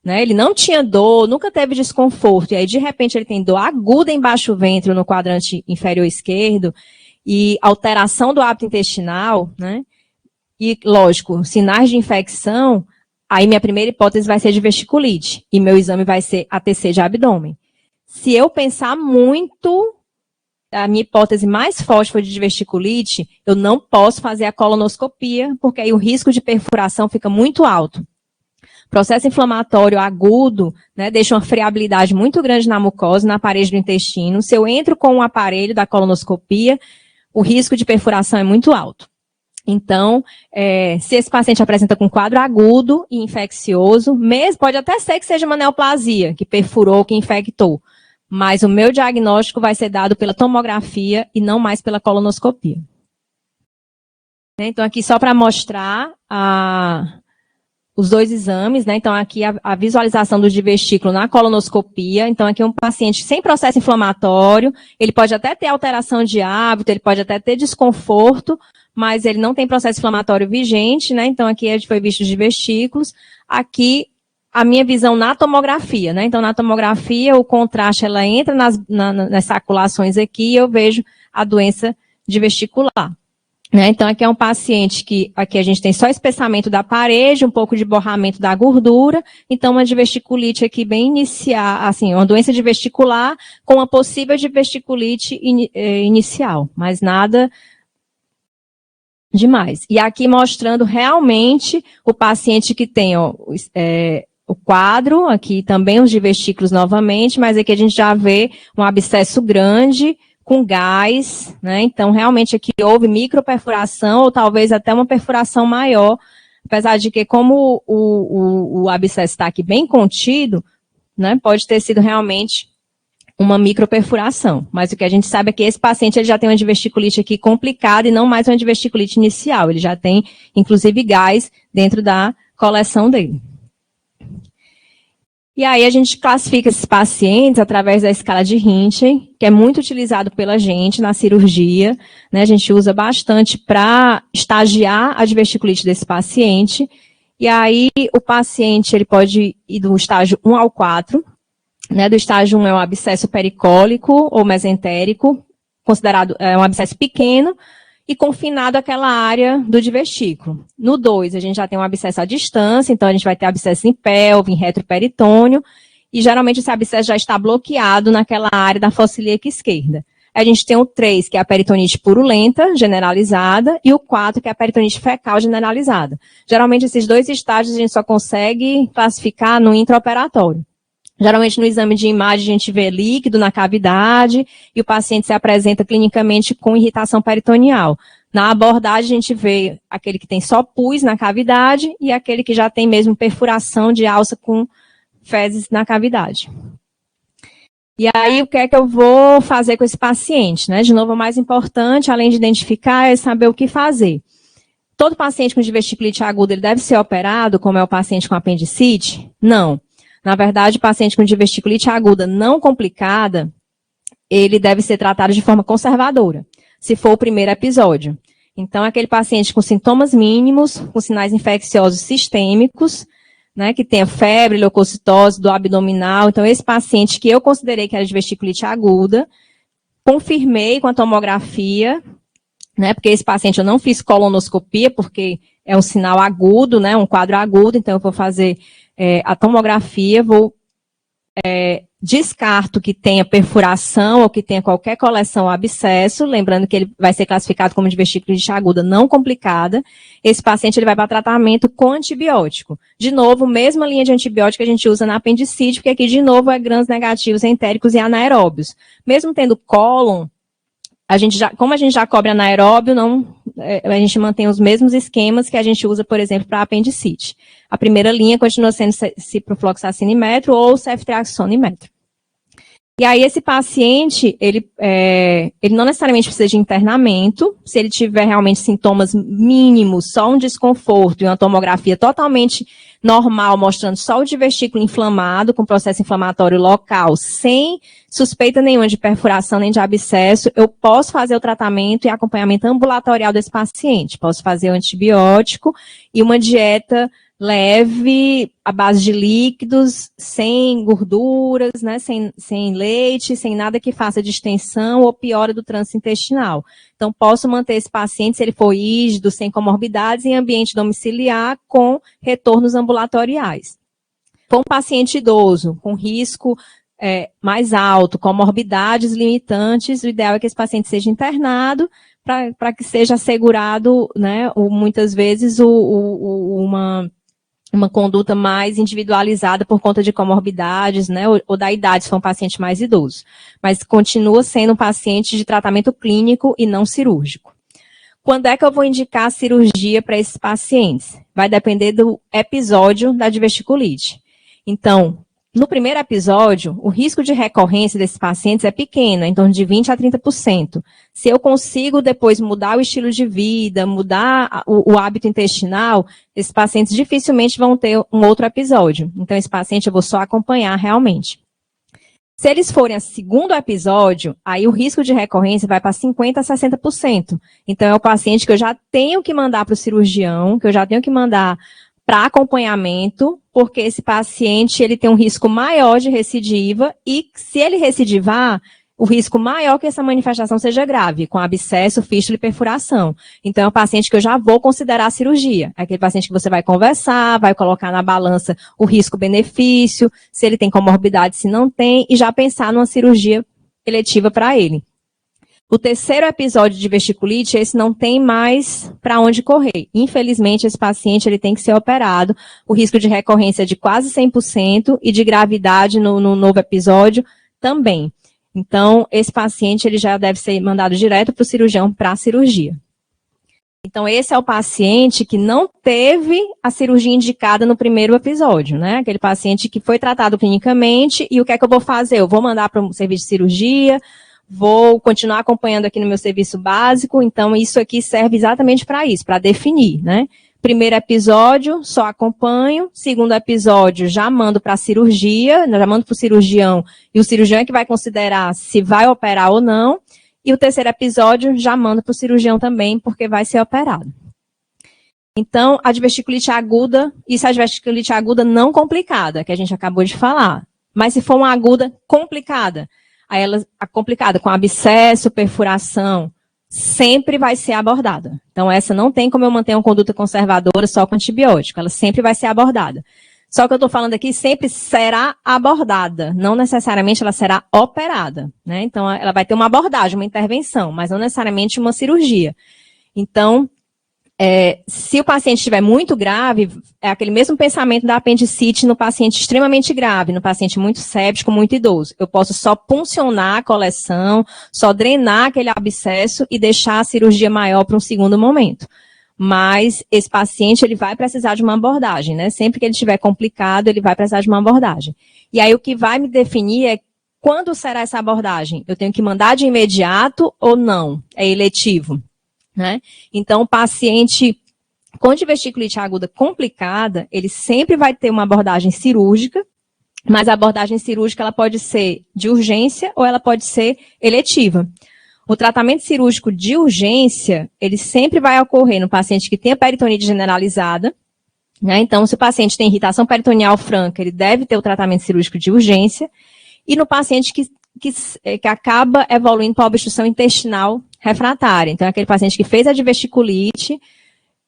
né? Ele não tinha dor, nunca teve desconforto, e aí, de repente, ele tem dor aguda embaixo do ventre, no quadrante inferior esquerdo, e alteração do hábito intestinal, né? E, lógico, sinais de infecção, aí minha primeira hipótese vai ser de diverticulite, e meu exame vai ser ATC de abdômen. Se eu pensar muito, a minha hipótese mais forte foi de diverticulite, eu não posso fazer a colonoscopia, porque aí o risco de perfuração fica muito alto. Processo inflamatório agudo, né, deixa uma friabilidade muito grande na mucosa, na parede do intestino. Se eu entro com o aparelho da colonoscopia, o risco de perfuração é muito alto. Então, se esse paciente apresenta com quadro agudo e infeccioso, mesmo, pode até ser que seja uma neoplasia, que perfurou, que infectou, mas o meu diagnóstico vai ser dado pela tomografia e não mais pela colonoscopia. Então, aqui só para mostrar os dois exames, né? Então, aqui a visualização do divertículo na colonoscopia. Então, aqui um paciente sem processo inflamatório, ele pode até ter alteração de hábito, ele pode até ter desconforto, mas ele não tem processo inflamatório vigente, né? Então, aqui foi visto os divertículos. Aqui, a minha visão na tomografia, né? Então, na tomografia, o contraste, ela entra nas saculações aqui e eu vejo a doença diverticular. Né? Então, aqui é um paciente que aqui a gente tem só espessamento da parede, um pouco de borramento da gordura, então uma diverticulite aqui bem inicial, assim, uma doença diverticular com uma possível diverticulite inicial, mas nada demais. E aqui mostrando realmente o paciente que tem o quadro, aqui também os divertículos novamente, mas aqui a gente já vê um abscesso grande, com gás, né? Então, realmente aqui houve microperfuração ou talvez até uma perfuração maior, apesar de que como o abscesso está aqui bem contido, né, pode ter sido realmente uma microperfuração. Mas o que a gente sabe é que esse paciente ele já tem uma diverticulite aqui complicada e não mais uma diverticulite inicial. Ele já tem, inclusive, gás dentro da coleção dele. E aí a gente classifica esses pacientes através da escala de Hinchey, que é muito utilizado pela gente na cirurgia, né? A gente usa bastante para estagiar a diverticulite desse paciente. E aí o paciente ele pode ir do estágio 1 ao 4, né? Do estágio 1 é um abscesso pericólico ou mesentérico, considerado um abscesso pequeno, e confinado àquela área do divertículo. No 2, a gente já tem um abscesso à distância, então a gente vai ter abscesso em pelve, em retroperitônio, e geralmente esse abscesso já está bloqueado naquela área da fossa ilíaca esquerda. A gente tem o 3, que é a peritonite purulenta, generalizada, e o 4, que é a peritonite fecal generalizada. Geralmente esses dois estágios a gente só consegue classificar no intraoperatório. Geralmente no exame de imagem a gente vê líquido na cavidade e o paciente se apresenta clinicamente com irritação peritoneal. Na abordagem a gente vê aquele que tem só pus na cavidade e aquele que já tem mesmo perfuração de alça com fezes na cavidade. E aí o que é que eu vou fazer com esse paciente, né? De novo, o mais importante, além de identificar, é saber o que fazer. Todo paciente com diverticulite aguda ele deve ser operado, como é o paciente com apendicite? Não. Na verdade, o paciente com diverticulite aguda não complicada, ele deve ser tratado de forma conservadora, se for o primeiro episódio. Então, aquele paciente com sintomas mínimos, com sinais infecciosos sistêmicos, né, que tenha febre, leucocitose do abdominal. Então, esse paciente que eu considerei que era diverticulite aguda, confirmei com a tomografia, né, porque esse paciente eu não fiz colonoscopia, porque é um sinal agudo, né, um quadro agudo, então eu vou fazer a tomografia, descarto que tenha perfuração ou que tenha qualquer coleção ou abscesso, lembrando que ele vai ser classificado como diverticulite aguda não complicada. Esse paciente ele vai para tratamento com antibiótico. De novo, mesma linha de antibiótico que a gente usa na apendicite, porque aqui de novo é grãos negativos, entéricos e anaeróbios. Mesmo tendo cólon, como a gente já cobre anaeróbio, a gente mantém os mesmos esquemas que a gente usa, por exemplo, para apendicite. A primeira linha continua sendo ciprofloxacina e metro ou ceftriaxona e metro. E aí esse paciente, ele não necessariamente precisa de internamento, se ele tiver realmente sintomas mínimos, só um desconforto e uma tomografia totalmente normal, mostrando só o divertículo inflamado, com processo inflamatório local, sem suspeita nenhuma de perfuração nem de abscesso, eu posso fazer o tratamento e acompanhamento ambulatorial desse paciente. Posso fazer o antibiótico e uma dieta leve, à base de líquidos, sem gorduras, né, sem leite, sem nada que faça distensão ou piora do trânsito intestinal. Então, posso manter esse paciente, se ele for rígido, sem comorbidades, em ambiente domiciliar, com retornos ambulatoriais. For um paciente idoso, com risco mais alto, comorbidades limitantes, o ideal é que esse paciente seja internado, para que seja assegurado, né, muitas vezes, uma conduta mais individualizada por conta de comorbidades, né, ou da idade, se for um paciente mais idoso. Mas continua sendo um paciente de tratamento clínico e não cirúrgico. Quando é que eu vou indicar a cirurgia para esses pacientes? Vai depender do episódio da diverticulite. Então, no primeiro episódio, o risco de recorrência desses pacientes é pequeno, em torno de 20% a 30%. Se eu consigo depois mudar o estilo de vida, mudar o hábito intestinal, esses pacientes dificilmente vão ter um outro episódio. Então, esse paciente eu vou só acompanhar realmente. Se eles forem a segundo episódio, aí o risco de recorrência vai para 50% a 60%. Então, é o paciente que eu já tenho que mandar para o cirurgião, que eu já tenho que mandar para acompanhamento, porque esse paciente ele tem um risco maior de recidiva e se ele recidivar, o risco maior que essa manifestação seja grave, com abscesso, fístula e perfuração. Então, é um paciente que eu já vou considerar a cirurgia. É aquele paciente que você vai conversar, vai colocar na balança o risco-benefício, se ele tem comorbidade, se não tem, e já pensar numa cirurgia eletiva para ele. O terceiro episódio de diverticulite, esse não tem mais para onde correr. Infelizmente, esse paciente ele tem que ser operado. O risco de recorrência é de quase 100% e de gravidade no novo episódio também. Então, esse paciente ele já deve ser mandado direto para o cirurgião para a cirurgia. Então, esse é o paciente que não teve a cirurgia indicada no primeiro episódio, né? Aquele paciente que foi tratado clinicamente e o que é que eu vou fazer? Eu vou mandar para um serviço de cirurgia, vou continuar acompanhando aqui no meu serviço básico, então isso aqui serve exatamente para isso, para definir, né? Primeiro episódio, só acompanho. Segundo episódio, já mando para a cirurgia, já mando para o cirurgião, e o cirurgião é que vai considerar se vai operar ou não. E o terceiro episódio, já mando para o cirurgião também, porque vai ser operado. Então, a diverticulite aguda, isso é a diverticulite aguda não complicada, que a gente acabou de falar. Mas se for uma aguda complicada, aí ela, a complicada com abscesso, perfuração, sempre vai ser abordada. Então, essa não tem como eu manter uma conduta conservadora só com antibiótico, ela sempre vai ser abordada. Só que eu estou falando aqui, sempre será abordada, não necessariamente ela será operada, né? Então, ela vai ter uma abordagem, uma intervenção, mas não necessariamente uma cirurgia. Então, se o paciente estiver muito grave, é aquele mesmo pensamento da apendicite no paciente extremamente grave, no paciente muito séptico, muito idoso. Eu posso só puncionar a coleção, só drenar aquele abscesso e deixar a cirurgia maior para um segundo momento. Mas esse paciente, ele vai precisar de uma abordagem, né? Sempre que ele estiver complicado, ele vai precisar de uma abordagem. E aí, o que vai me definir é quando será essa abordagem? Eu tenho que mandar de imediato ou não? É eletivo, né? Então, o paciente com diverticulite aguda complicada, ele sempre vai ter uma abordagem cirúrgica, mas a abordagem cirúrgica, ela pode ser de urgência ou ela pode ser eletiva. O tratamento cirúrgico de urgência, ele sempre vai ocorrer no paciente que tem a peritonite generalizada, né? Então, se o paciente tem irritação peritoneal franca, ele deve ter o tratamento cirúrgico de urgência, e no paciente que acaba evoluindo para a obstrução intestinal refratária. Então, é aquele paciente que fez a diverticulite,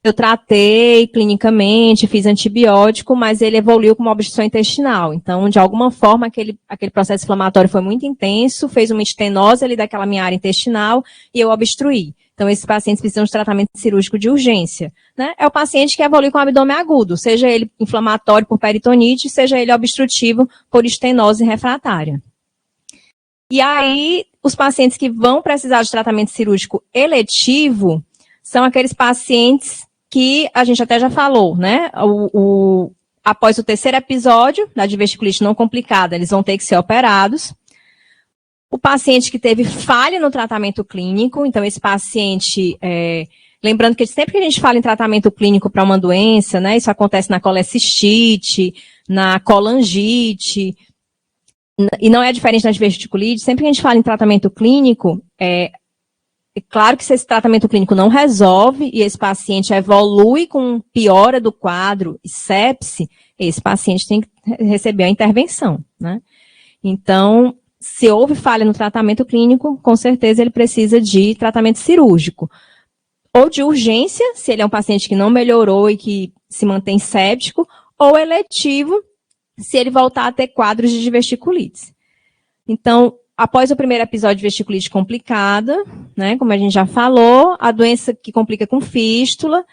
eu tratei clinicamente, fiz antibiótico, mas ele evoluiu com uma obstrução intestinal. Então, de alguma forma, aquele processo inflamatório foi muito intenso, fez uma estenose ali daquela minha área intestinal e eu obstruí. Então, esses pacientes precisam de tratamento cirúrgico de urgência, né? É o paciente que evolui com abdômen agudo, seja ele inflamatório por peritonite, seja ele obstrutivo por estenose refratária. E aí, os pacientes que vão precisar de tratamento cirúrgico eletivo são aqueles pacientes que a gente até já falou, né? Após o terceiro episódio da diverticulite não complicada, eles vão ter que ser operados. O paciente que teve falha no tratamento clínico, então esse paciente, lembrando que sempre que a gente fala em tratamento clínico para uma doença, né? Isso acontece na colecistite, na colangite, e não é diferente na diverticulite, sempre que a gente fala em tratamento clínico, é claro que se esse tratamento clínico não resolve e esse paciente evolui com piora do quadro e sepse, esse paciente tem que receber a intervenção, né? Então, se houve falha no tratamento clínico, com certeza ele precisa de tratamento cirúrgico. Ou de urgência, se ele é um paciente que não melhorou e que se mantém séptico, ou eletivo, se ele voltar a ter quadros de diverticulite. Então, após o primeiro episódio de diverticulite complicada, né, como a gente já falou, a doença que complica com fístula.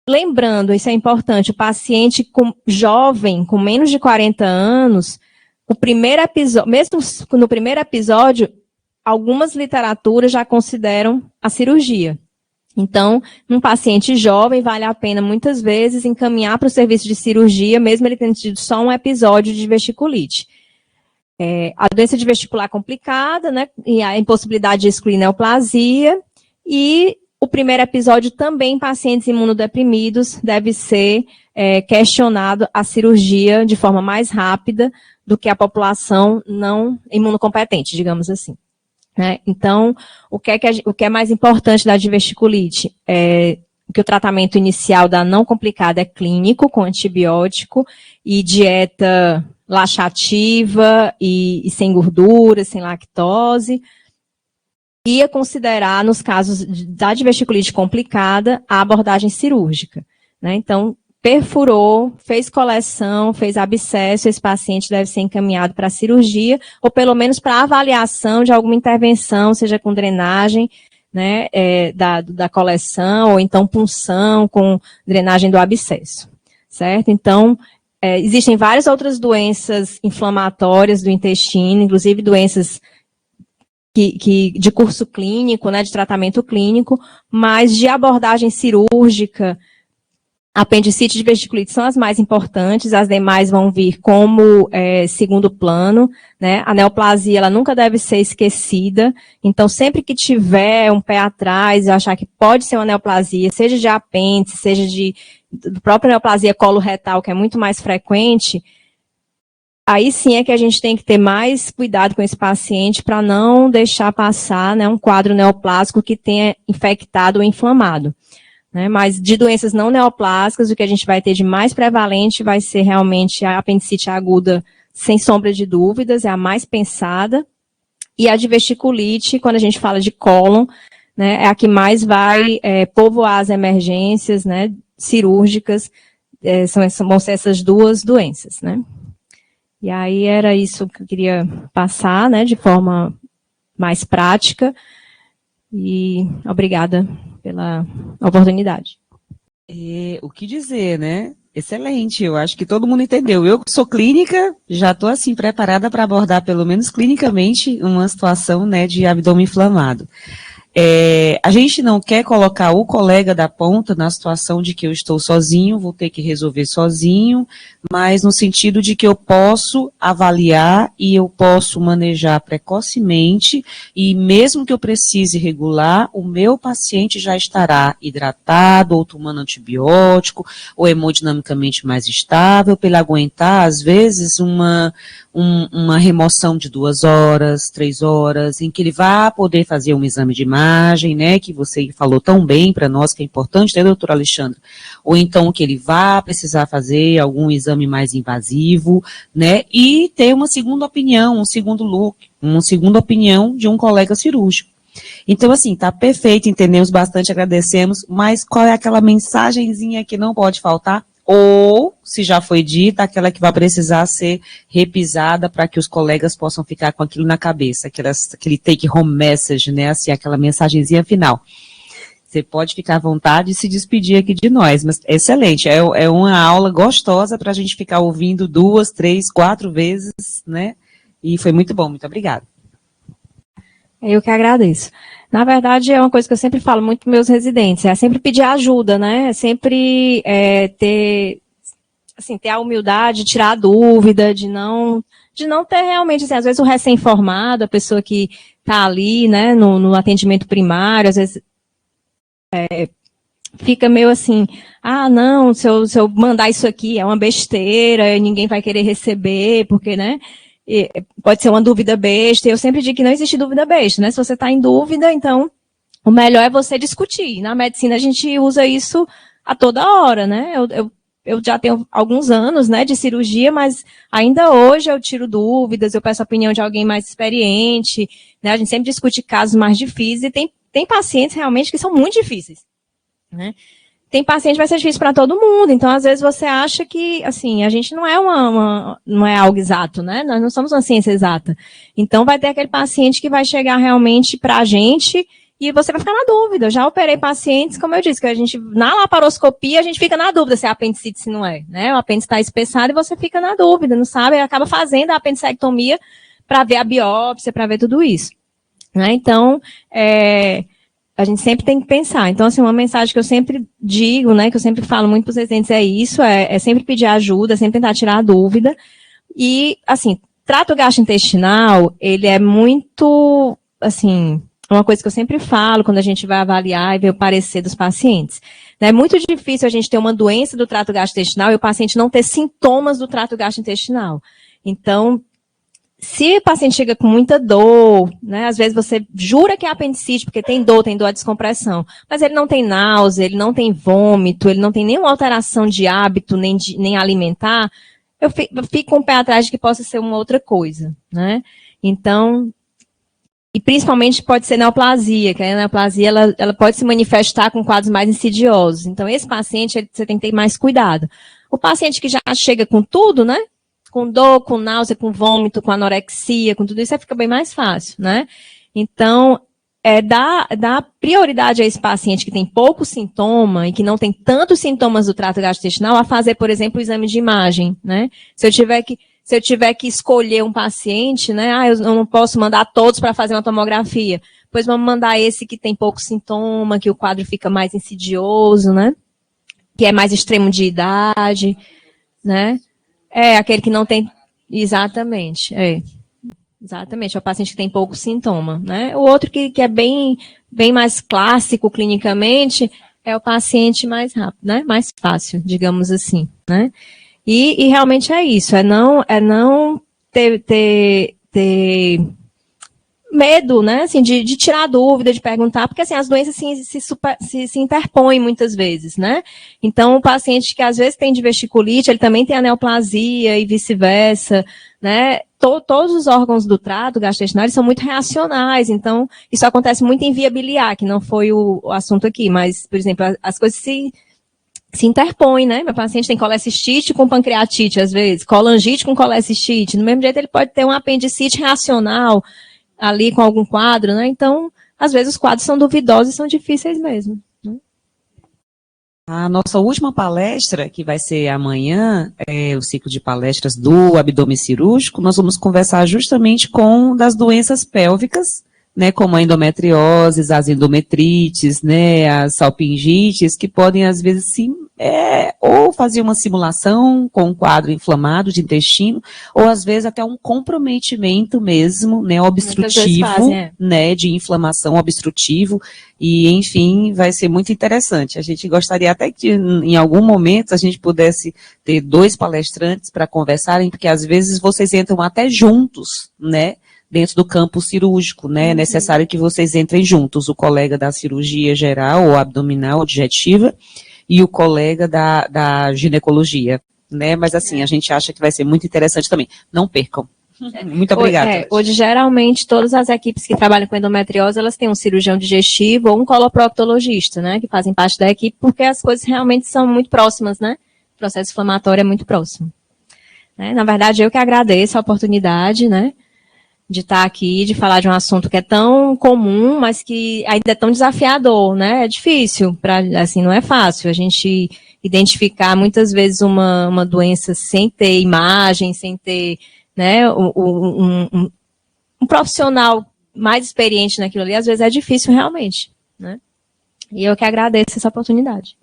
Lembrando, isso é importante, o paciente jovem, com menos de 40 anos, o primeiro episódio, mesmo no primeiro episódio, algumas literaturas já consideram a cirurgia. Então, num paciente jovem, vale a pena, muitas vezes, encaminhar para o serviço de cirurgia, mesmo ele tendo tido só um episódio de diverticulite. A doença diverticular complicada, né, e a impossibilidade de excluir neoplasia, e o primeiro episódio também em pacientes imunodeprimidos deve ser questionado a cirurgia de forma mais rápida do que a população não imunocompetente, digamos assim. Né? Então, o que é mais importante da diverticulite? Que o tratamento inicial da não complicada é clínico, com antibiótico e dieta laxativa e sem gordura, sem lactose. Ia considerar, nos casos da diverticulite complicada, a abordagem cirúrgica. Né? Então, perfurou, fez coleção, fez abscesso, esse paciente deve ser encaminhado para a cirurgia, ou pelo menos para avaliação de alguma intervenção, seja com drenagem, né, da coleção, ou então punção com drenagem do abscesso, certo? Então, existem várias outras doenças inflamatórias do intestino, inclusive doenças de curso clínico, né, de tratamento clínico, mas de abordagem cirúrgica, apendicite e diverticulite são as mais importantes, as demais vão vir como segundo plano, né? A neoplasia, ela nunca deve ser esquecida, então sempre que tiver um pé atrás, eu achar que pode ser uma neoplasia, seja de apêndice, seja de própria neoplasia coloretal, que é muito mais frequente, aí sim é que a gente tem que ter mais cuidado com esse paciente para não deixar passar, né, um quadro neoplásico que tenha infectado ou inflamado. Né, mas de doenças não neoplásicas, o que a gente vai ter de mais prevalente vai ser realmente a apendicite aguda, sem sombra de dúvidas, é a mais pensada. E a diverticulite, quando a gente fala de cólon, né, é a que mais vai povoar as emergências, né, cirúrgicas, vão ser essas duas doenças. Né. E aí era isso que eu queria passar, né, de forma mais prática. E obrigada pela oportunidade. O que dizer, né? Excelente, eu acho que todo mundo entendeu. Eu que sou clínica, já estou assim preparada para abordar, pelo menos clinicamente, uma situação, né, de abdômen inflamado. A gente não quer colocar o colega da ponta na situação de que eu estou sozinho, vou ter que resolver sozinho, mas no sentido de que eu posso avaliar e eu posso manejar precocemente e mesmo que eu precise regular, o meu paciente já estará hidratado ou tomando antibiótico ou hemodinamicamente mais estável para ele aguentar, às vezes, uma remoção de 2 horas, 3 horas, em que ele vai poder fazer um exame de imagem, né, que você falou tão bem para nós, que é importante, né, doutor Alexandre? Ou então que ele vai precisar fazer algum exame mais invasivo, né, e ter uma segunda opinião, um segundo look, uma segunda opinião de um colega cirúrgico. Então, assim, tá perfeito, entendemos bastante, agradecemos, mas qual é aquela mensagenzinha que não pode faltar? Ou, se já foi dita, aquela que vai precisar ser repisada para que os colegas possam ficar com aquilo na cabeça, aquele take-home message, né, assim, aquela mensagenzinha final. Você pode ficar à vontade e se despedir aqui de nós, mas excelente, é uma aula gostosa para a gente ficar ouvindo 2, 3, 4 vezes, né, e foi muito bom, muito obrigada. Eu que agradeço. Na verdade, é uma coisa que eu sempre falo muito para meus residentes, é sempre pedir ajuda, né? É sempre ter a humildade, tirar a dúvida, de não ter realmente, assim, às vezes o recém-formado, a pessoa que está ali, né, no atendimento primário, às vezes fica meio assim, não, se eu mandar isso aqui é uma besteira, ninguém vai querer receber, porque, né? Pode ser uma dúvida besta, eu sempre digo que não existe dúvida besta, né? Se você está em dúvida, então o melhor é você discutir. Na medicina a gente usa isso a toda hora, né? Eu já tenho alguns anos, né, de cirurgia, mas ainda hoje eu tiro dúvidas, eu peço a opinião de alguém mais experiente, né? A gente sempre discute casos mais difíceis e tem pacientes realmente que são muito difíceis, né? Tem paciente que vai ser difícil para todo mundo, então às vezes você acha que, assim, a gente não é não é algo exato, né? Nós não somos uma ciência exata. Então vai ter aquele paciente que vai chegar realmente para a gente e você vai ficar na dúvida. Eu já operei pacientes, como eu disse, que a gente, na laparoscopia, a gente fica na dúvida se é apendicite, se não é, né? O apêndice está espessado e você fica na dúvida, não sabe? E acaba fazendo a apendicectomia para ver a biópsia, para ver tudo isso, né? Então, a gente sempre tem que pensar. Então, assim, uma mensagem que eu sempre digo, né, que eu sempre falo muito para os residentes é isso, é sempre pedir ajuda, sempre tentar tirar a dúvida. E, assim, trato gastrointestinal, ele é muito, assim, uma coisa que eu sempre falo quando a gente vai avaliar e ver o parecer dos pacientes. É muito difícil a gente ter uma doença do trato gastrointestinal e o paciente não ter sintomas do trato gastrointestinal. Então, se o paciente chega com muita dor, né, às vezes você jura que é apendicite, porque tem dor à descompressão, mas ele não tem náusea, ele não tem vômito, ele não tem nenhuma alteração de hábito, nem alimentar, eu fico com o pé atrás de que possa ser uma outra coisa, né? Então, e principalmente pode ser neoplasia, que a neoplasia ela pode se manifestar com quadros mais insidiosos. Então, esse paciente, você tem que ter mais cuidado. O paciente que já chega com tudo, né? Com dor, com náusea, com vômito, com anorexia, com tudo isso, aí fica bem mais fácil, né? Então, dá prioridade a esse paciente que tem pouco sintoma e que não tem tantos sintomas do trato gastrointestinal a fazer, por exemplo, o exame de imagem, né? Se se eu tiver que escolher um paciente, né, eu não posso mandar todos para fazer uma tomografia, pois vamos mandar esse que tem pouco sintoma, que o quadro fica mais insidioso, né, que é mais extremo de idade, né, aquele que não tem, exatamente, exatamente, é o paciente que tem pouco sintoma, né, o outro que é bem mais clássico clinicamente é o paciente mais rápido, né, mais fácil, digamos assim, né. E realmente é isso, é não ter medo, né, assim, de tirar dúvida, de perguntar, porque assim, as doenças se interpõem muitas vezes, né. Então, o paciente que às vezes tem diverticulite, ele também tem a neoplasia e vice-versa, né. Todos os órgãos do trato gastrointestinal são muito reacionais, então isso acontece muito em via biliar, que não foi o assunto aqui, mas, por exemplo, as coisas se interpõe, né? Meu paciente tem colecistite com pancreatite, às vezes, colangite com colecistite. Do mesmo jeito, ele pode ter um apendicite reacional ali com algum quadro, né? Então, às vezes, os quadros são duvidosos e são difíceis mesmo. Né? A nossa última palestra, que vai ser amanhã, é o ciclo de palestras do abdômen cirúrgico. Nós vamos conversar justamente das doenças pélvicas, né, como a endometriose, as endometrites, né, as salpingites, que podem, às vezes, sim, ou fazer uma simulação com um quadro inflamado de intestino, ou, às vezes, até um comprometimento mesmo, né, obstrutivo, né, de inflamação obstrutivo, e, enfim, vai ser muito interessante. A gente gostaria até que, em algum momento, a gente pudesse ter 2 palestrantes para conversarem, porque, às vezes, vocês entram até juntos, né, dentro do campo cirúrgico, né? É necessário que vocês entrem juntos, o colega da cirurgia geral ou abdominal ou digestiva e o colega da ginecologia, né? Mas assim, a gente acha que vai ser muito interessante também. Não percam. Muito obrigada. Hoje, geralmente, todas as equipes que trabalham com endometriose, elas têm um cirurgião digestivo ou um coloproctologista, né? Que fazem parte da equipe, porque as coisas realmente são muito próximas, né? O processo inflamatório é muito próximo. Né? Na verdade, eu que agradeço a oportunidade, né? De estar aqui, de falar de um assunto que é tão comum, mas que ainda é tão desafiador, né? É difícil, assim, não é fácil a gente identificar muitas vezes uma doença sem ter imagem, sem ter, né, um profissional mais experiente naquilo ali, às vezes é difícil realmente, né? E eu que agradeço essa oportunidade.